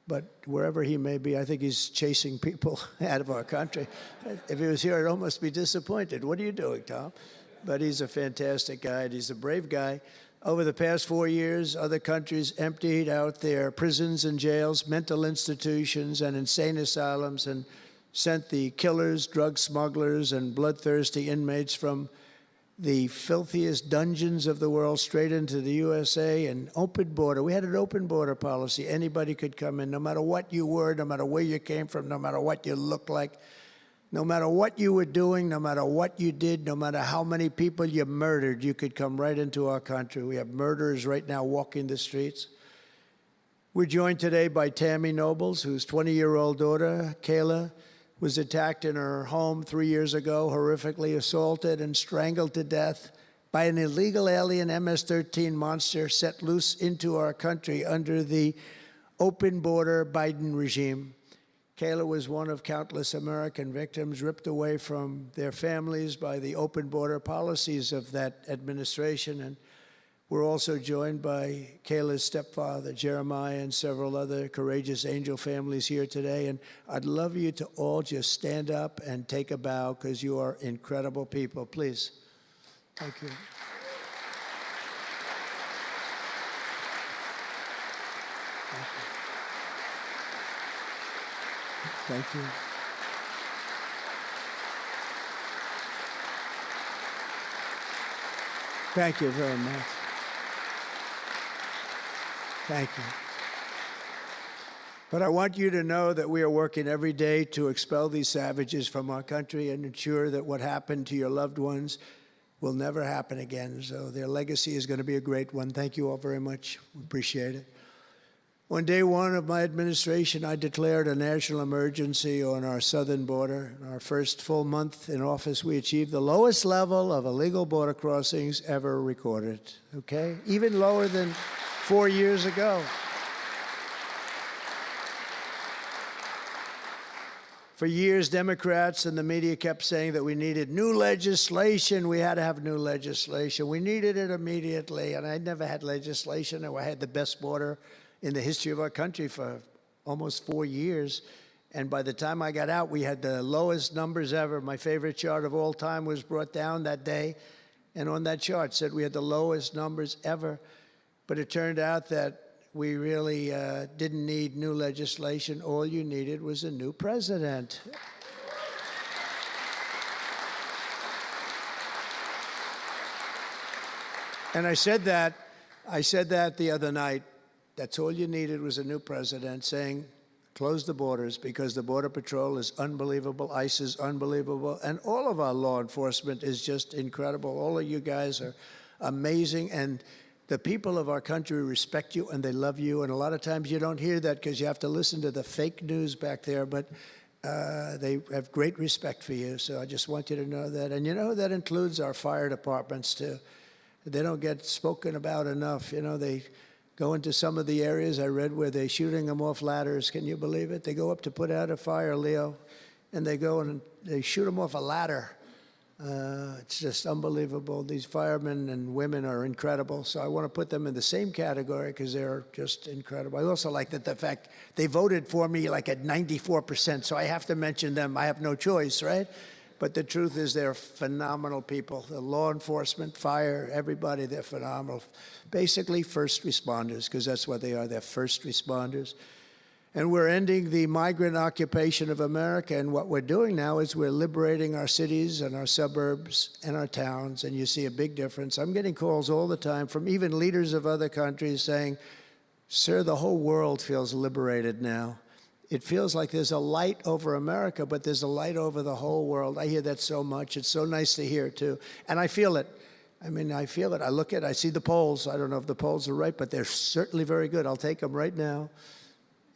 but wherever he may be, I think he's chasing people out of our country. If he was here, I'd almost be disappointed. What are you doing, Tom? But he's a fantastic guy, and he's a brave guy. Over the past 4 years, other countries emptied out their prisons and jails, mental institutions, and insane asylums, and sent the killers, drug smugglers, and bloodthirsty inmates from the filthiest dungeons of the world straight into the USA. An open border. We had an open border policy. Anybody could come in, no matter what you were, no matter where you came from, no matter what you looked like, no matter what you were doing, no matter what you did, no matter how many people you murdered, you could come right into our country. We have murderers right now walking the streets. We're joined today by Tammy Nobles, whose 20-year-old daughter, Kayla, was attacked in her home 3 years ago, horrifically assaulted and strangled to death by an illegal alien MS-13 monster set loose into our country under the open border Biden regime. Kayla was one of countless American victims ripped away from their families by the open border policies of that administration. And we're also joined by Kayla's stepfather, Jeremiah, and several other courageous angel families here today. And I'd love you to all just stand up and take a bow, because you are incredible people. Please. Thank you. Thank you. Thank you very much. Thank you. But I want you to know that we are working every day to expel these savages from our country and ensure that what happened to your loved ones will never happen again. So their legacy is going to be a great one. Thank you all very much. We appreciate it. On day one of my administration, I declared a national emergency on our southern border. In our first full month in office, we achieved the lowest level of illegal border crossings ever recorded, okay? Even lower than 4 years ago. For years, Democrats and the media kept saying that we needed new legislation. We had to have new legislation. We needed it immediately, and I never had legislation, and I had the best border in the history of our country for almost 4 years. And by the time I got out, we had the lowest numbers ever. My favorite chart of all time was brought down that day. And on that chart said we had the lowest numbers ever. But it turned out that we really didn't need new legislation. All you needed was a new president. And I said that the other night. That's all you needed was a new president saying, close the borders, because the Border Patrol is unbelievable, ICE is unbelievable, and all of our law enforcement is just incredible. All of you guys are amazing, and the people of our country respect you and they love you, and a lot of times you don't hear that because you have to listen to the fake news back there, but they have great respect for you, so I just want you to know that. And you know, that includes our fire departments too. They don't get spoken about enough. You know, they go into some of the areas I read where they're shooting them off ladders. Can you believe it? They go up to put out a fire, Leo, and they go and they shoot them off a ladder. It's just unbelievable. These firemen and women are incredible. So I want to put them in the same category because they're just incredible. I also like that the fact they voted for me like at 94%, so I have to mention them. I have no choice, right? But the truth is they're phenomenal people. The law enforcement, fire, everybody, they're phenomenal. Basically first responders, because that's what they are. They're first responders. And we're ending the migrant occupation of America. And what we're doing now is we're liberating our cities and our suburbs and our towns. And you see a big difference. I'm getting calls all the time from even leaders of other countries saying, sir, the whole world feels liberated now. It feels like there's a light over America, but there's a light over the whole world. I hear that so much. It's so nice to hear, too. And I feel it. I mean, I feel it. I look at it. I see the polls. I don't know if the polls are right, but they're certainly very good. I'll take them right now.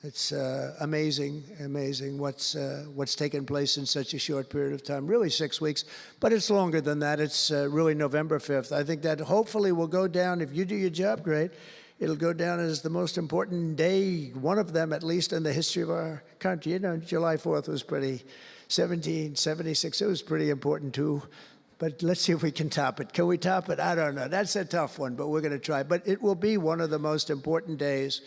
It's amazing, amazing what's taken place in such a short period of time. Really 6 weeks, but it's longer than that. It's really November 5th. I think that hopefully will go down, if you do your job great, it'll go down as the most important day, one of them at least, in the history of our country. You know, July 4th was pretty, 1776, it was pretty important too. But let's see if we can top it. Can we top it? I don't know. That's a tough one, but we're going to try. But it will be one of the most important days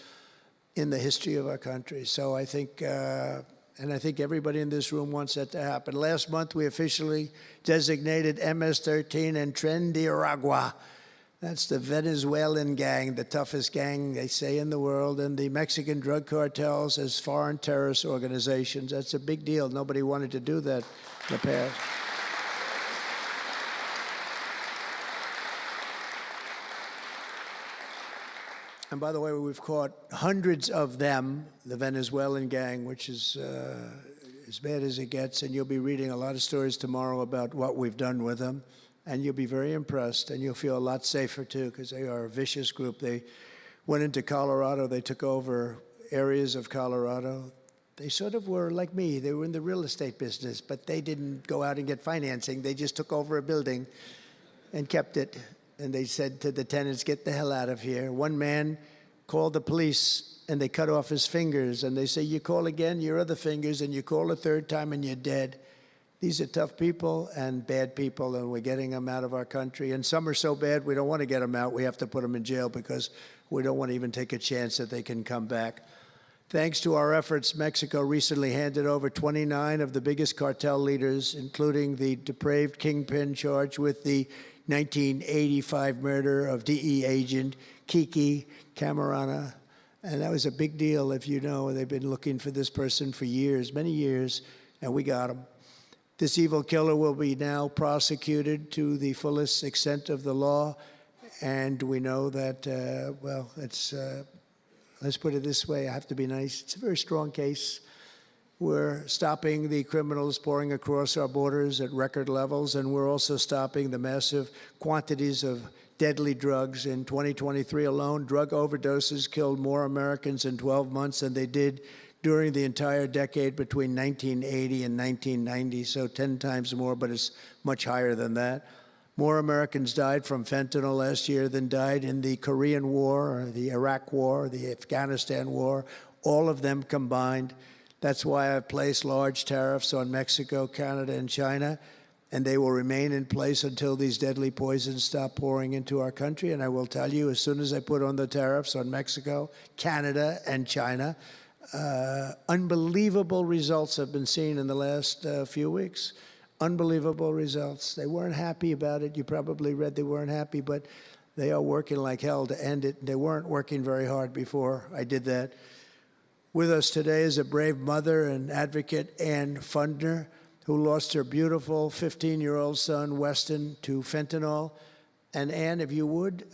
in the history of our country. So I think, and I think everybody in this room wants that to happen. Last month, we officially designated MS-13 and Trendiragua. That's the Venezuelan gang, the toughest gang, they say, in the world, and the Mexican drug cartels as foreign terrorist organizations. That's a big deal. Nobody wanted to do that in the past. And by the way, we've caught hundreds of them, the Venezuelan gang, which is as bad as it gets. And you'll be reading a lot of stories tomorrow about what we've done with them. And you'll be very impressed, and you'll feel a lot safer, too, because they are a vicious group. They went into Colorado. They took over areas of Colorado. They sort of were like me. They were in the real estate business, but they didn't go out and get financing. They just took over a building and kept it. And they said to the tenants, get the hell out of here. One man called the police, and they cut off his fingers. And they say, you call again, your other fingers, and you call a third time, and you're dead. These are tough people and bad people, and we're getting them out of our country. And some are so bad, we don't want to get them out. We have to put them in jail because we don't want to even take a chance that they can come back. Thanks to our efforts, Mexico recently handed over 29 of the biggest cartel leaders, including the depraved kingpin charged with the 1985 murder of DE agent Kiki Camarena. And that was a big deal, if you know. They've been looking for this person for years, many years, and we got him. This evil killer will be now prosecuted to the fullest extent of the law. And we know that, well, it's, let's put it this way, I have to be nice. It's a very strong case. We're stopping the criminals pouring across our borders at record levels, and we're also stopping the massive quantities of deadly drugs. In 2023 alone, drug overdoses killed more Americans in 12 months than they did during the entire decade between 1980 and 1990, so 10 times more, but it's much higher than that. More Americans died from fentanyl last year than died in the Korean War, or the Iraq War, the Afghanistan War, all of them combined. That's why I've placed large tariffs on Mexico, Canada, and China, and they will remain in place until these deadly poisons stop pouring into our country. And I will tell you, as soon as I put on the tariffs on Mexico, Canada, and China, unbelievable results have been seen in the last few weeks. Unbelievable results. They weren't happy about it. You probably read they weren't happy, but they are working like hell to end it. They weren't working very hard before I did that. With us today is a brave mother and advocate, Ann Fundner, who lost her beautiful 15-year-old son, Weston, to fentanyl. And Ann, if you would,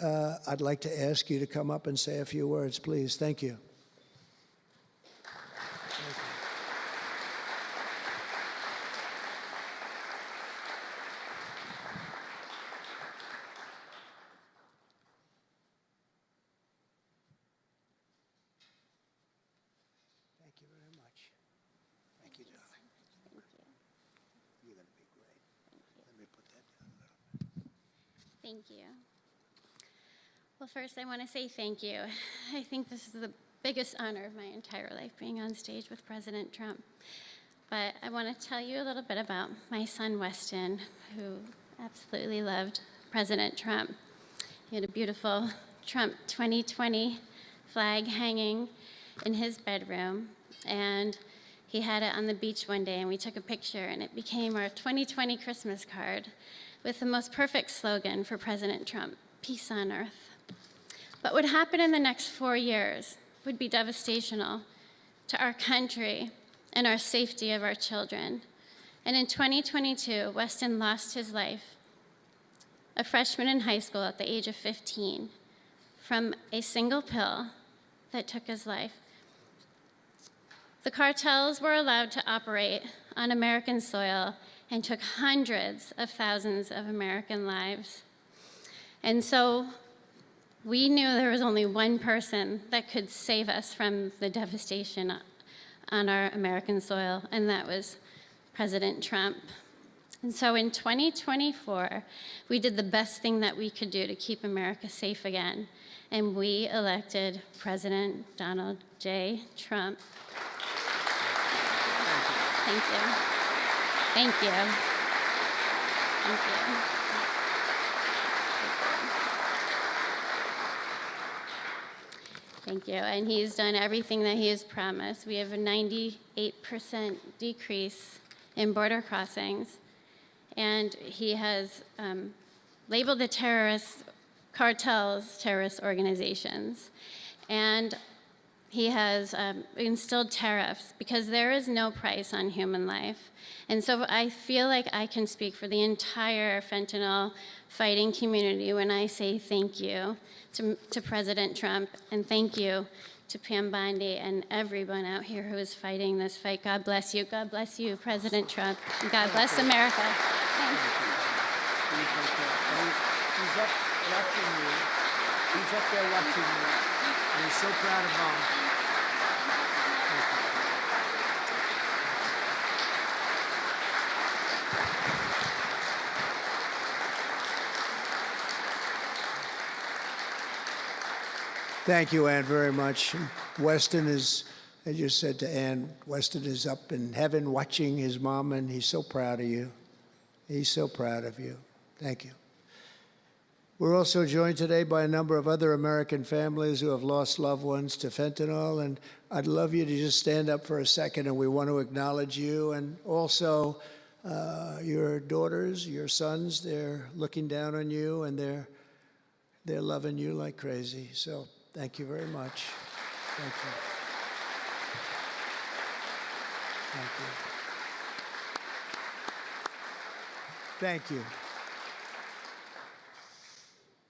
I'd like to ask you to come up and say a few words, please. Thank you. Thank you. Well, first I want to say thank you. I think this is the biggest honor of my entire life, being on stage with President Trump. But I want to tell you a little bit about my son, Weston, who absolutely loved President Trump. He had a beautiful Trump 2020 flag hanging in his bedroom, and he had it on the beach one day, and we took a picture, and it became our 2020 Christmas card with the most perfect slogan for President Trump, peace on earth. What would happen in the next 4 years would be devastational to our country and our safety of our children. And in 2022, Weston lost his life, a freshman in high school at the age of 15, from a single pill that took his life. The cartels were allowed to operate on American soil and took hundreds of thousands of American lives. And so we knew there was only one person that could save us from the devastation on our American soil, and that was President Trump. And so in 2024, we did the best thing that we could do to keep America safe again, and we elected President Donald J. Trump. Thank you. Thank you. Thank you. Thank you. And he's done everything that he has promised. We have a 98% decrease in border crossings. And he has labeled the terrorist cartels terrorist organizations. And he has instilled tariffs because there is no price on human life. And so I feel like I can speak for the entire fentanyl fighting community when I say thank you to President Trump, and thank you to Pam Bondi and everyone out here who is fighting this fight. God bless you. God bless you, President Trump. And God bless America. Thank you. He's up watching you. He's up there watching you. And he's so proud of Mom. Thank you, Ann, very much. Weston is, I just said to Ann, Weston is up in heaven watching his mom, and he's so proud of you. He's so proud of you. Thank you. We're also joined today by a number of other American families who have lost loved ones to fentanyl, and I'd love you to just stand up for a second, and we want to acknowledge you, and also your daughters, your sons. They're looking down on you, and they're loving you like crazy. So thank you very much. Thank you. Thank you. Thank you.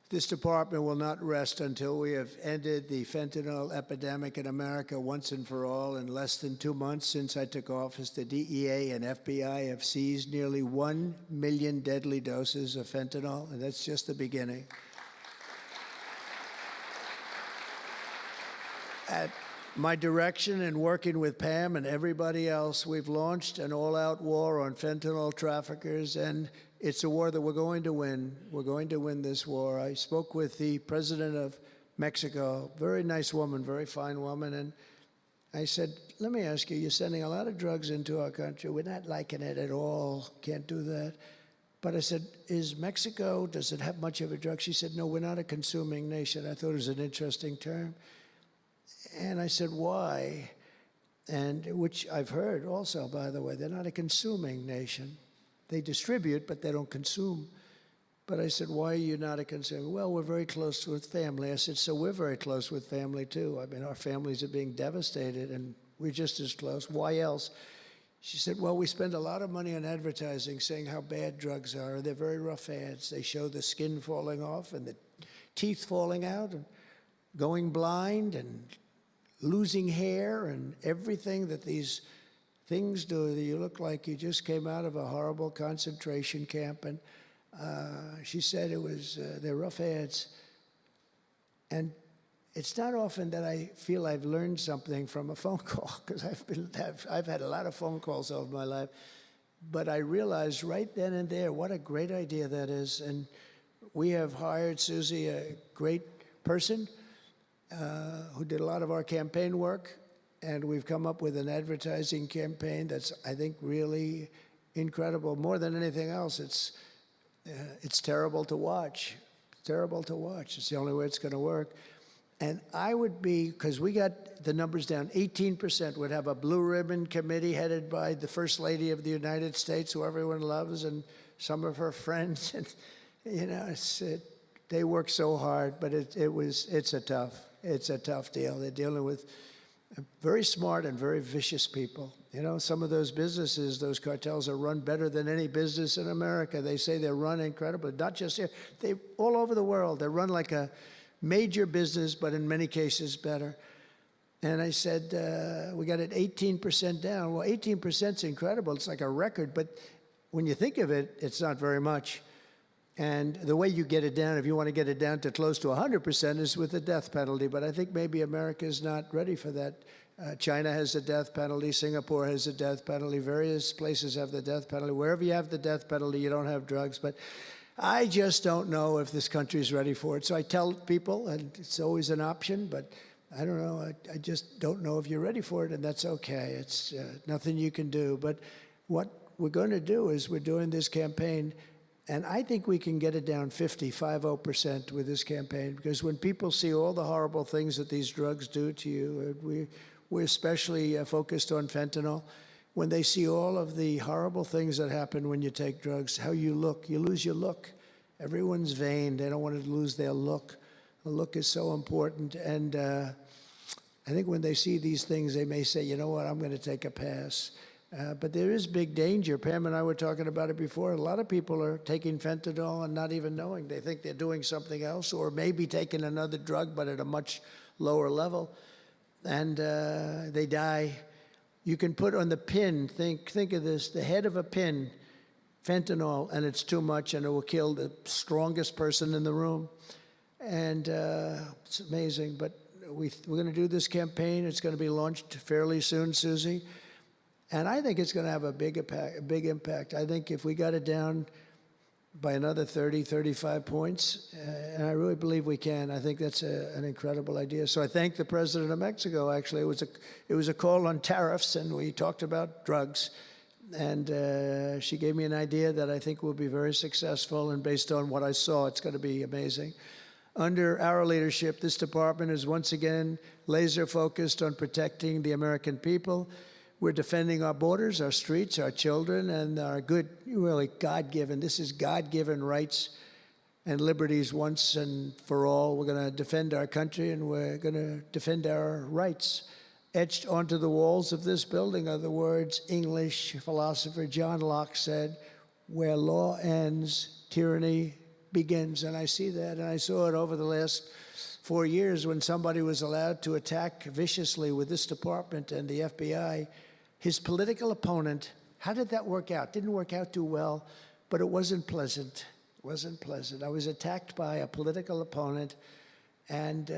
This department will not rest until we have ended the fentanyl epidemic in America once and for all. In less than 2 months since I took office, the DEA and FBI have seized nearly 1 million deadly doses of fentanyl, and that's just the beginning. At my direction and working with Pam and everybody else, we've launched an all-out war on fentanyl traffickers, and it's a war that we're going to win. We're going to win this war. I spoke with the president of Mexico, very nice woman, very fine woman, and I said, let me ask you, you're sending a lot of drugs into our country. We're not liking it at all. Can't do that. But I said, is Mexico, does it have much of a drug? She said, no, we're not a consuming nation. I thought it was an interesting term. And I said, why? And which I've heard also, by the way, they're not a consuming nation. They distribute, but they don't consume. But I said, why are you not a consumer? Well, we're very close with family. I said, so we're very close with family, too. I mean, our families are being devastated, and we're just as close. Why else? She said, well, we spend a lot of money on advertising saying how bad drugs are. They're very rough ads. They show the skin falling off and the teeth falling out and going blind and losing hair and everything that these things do. You look like you just came out of a horrible concentration camp. And she said it was, they're rough ads. And it's not often that I feel I've learned something from a phone call, because I've had a lot of phone calls over my life. But I realized right then and there what a great idea that is. And we have hired Susie, a great person, who did a lot of our campaign work, and we've come up with an advertising campaign that's, I think, really incredible. More than anything else, it's terrible to watch. Terrible to watch. It's the only way it's going to work. And I would be, because we got the numbers down, 18% would have a blue ribbon committee headed by the First Lady of the United States, who everyone loves, and some of her friends. And, you know, they work so hard, but it's a tough deal. They're dealing with very smart and very vicious people. You know, some of those businesses, those cartels, are run better than any business in America. They say they're run incredibly, not just here, they all over the world. They're run like a major business, but in many cases better. And I said, we got it 18% down. Well, 18% is incredible. It's like a record, but when you think of it, it's not very much. And the way you get it down, if you want to get it down to close to 100%, is with the death penalty. But I think maybe America is not ready for that. China has the death penalty. Singapore has the death penalty. Various places have the death penalty. Wherever you have the death penalty, you don't have drugs. But I just don't know if this country is ready for it. So I tell people, and it's always an option, but I don't know. I just don't know if you're ready for it, and that's okay. It's nothing you can do. But what we're going to do is we're doing this campaign And I think we can get it down 50% with this campaign, because when people see all the horrible things that these drugs do to you, we're especially focused on fentanyl. When they see all of the horrible things that happen when you take drugs, how you look, you lose your look. Everyone's vain. They don't want to lose their look. The look is so important. And I think when they see these things, they may say, you know what, I'm going to take a pass. But there is big danger. Pam and I were talking about it before. A lot of people are taking fentanyl and not even knowing. They think they're doing something else, or maybe taking another drug, but at a much lower level. And they die. You can put on the pin, think of this, the head of a pin, fentanyl, and it's too much, and it will kill the strongest person in the room. And it's amazing. But we're going to do this campaign. It's going to be launched fairly soon, Susie. And I think it's going to have a big impact. I think if we got it down by another 30, 35 points, and I really believe we can, I think that's an incredible idea. So I thank the president of Mexico, actually. It was a call on tariffs, and we talked about drugs. And she gave me an idea that I think will be very successful, and based on what I saw, it's going to be amazing. Under our leadership, this department is once again laser focused on protecting the American people. We're defending our borders, our streets, our children, and our good, really God-given, this is God-given rights and liberties once and for all. We're going to defend our country, and we're going to defend our rights. Etched onto the walls of this building are the words English philosopher John Locke said, "Where law ends, tyranny begins." And I see that, and I saw it over the last 4 years when somebody was allowed to attack viciously with this department and the FBI. His political opponent, how did that work out? Didn't work out too well, but it wasn't pleasant. It wasn't pleasant. I was attacked by a political opponent, and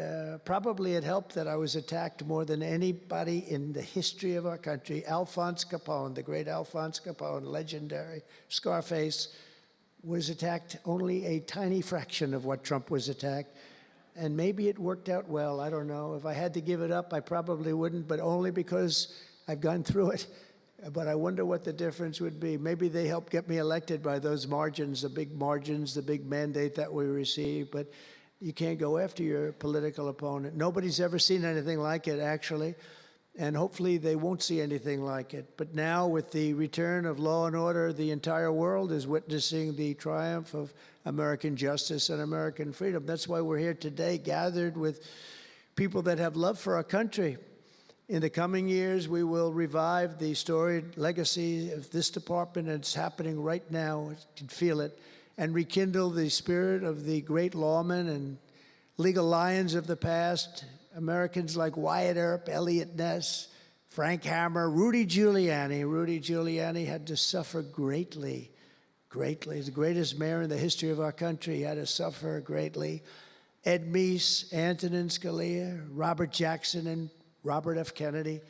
probably it helped that I was attacked more than anybody in the history of our country. Alphonse Capone, the great Alphonse Capone, legendary, Scarface, was attacked only a tiny fraction of what Trump was attacked. And maybe it worked out well, I don't know. If I had to give it up, I probably wouldn't, but only because I've gone through it. But I wonder what the difference would be. Maybe they helped get me elected by those margins, the big mandate that we received. But you can't go after your political opponent. Nobody's ever seen anything like it, actually. And hopefully they won't see anything like it. But now, with the return of law and order, the entire world is witnessing the triumph of American justice and American freedom. That's why we're here today, gathered with people that have love for our country. In the coming years, we will revive the storied legacy of this department, and it's happening right now. You can feel it. And rekindle the spirit of the great lawmen and legal lions of the past, Americans like Wyatt Earp, Eliot Ness, Frank Hammer, Rudy Giuliani. Rudy Giuliani had to suffer greatly, greatly. He's the greatest mayor in the history of our country. He had to suffer greatly. Ed Meese, Antonin Scalia, Robert Jackson, and Robert F. Kennedy.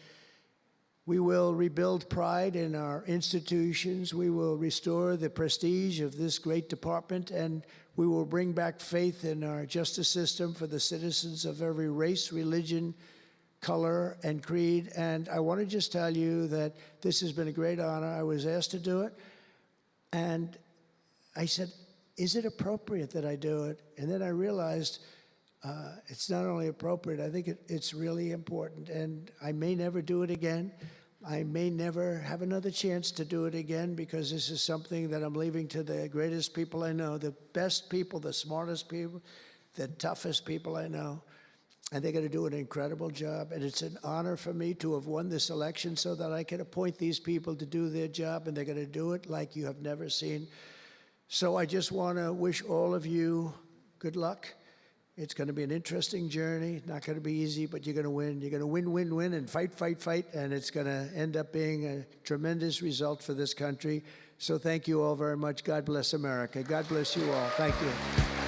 We will rebuild pride in our institutions. We will restore the prestige of this great department, and we will bring back faith in our justice system for the citizens of every race, religion, color, and creed. And I want to just tell you that this has been a great honor. I was asked to do it, and I said, is it appropriate that I do it? And then I realized it's not only appropriate, I think it's really important. And I may never do it again. I may never have another chance to do it again, because this is something that I'm leaving to the greatest people I know, the best people, the smartest people, the toughest people I know. And they're going to do an incredible job. And it's an honor for me to have won this election so that I can appoint these people to do their job, and they're going to do it like you have never seen. So I just want to wish all of you good luck. It's going to be an interesting journey. Not going to be easy, but you're going to win. You're going to win, win, win, and fight, fight, fight. And it's going to end up being a tremendous result for this country. So thank you all very much. God bless America. God bless you all. Thank you.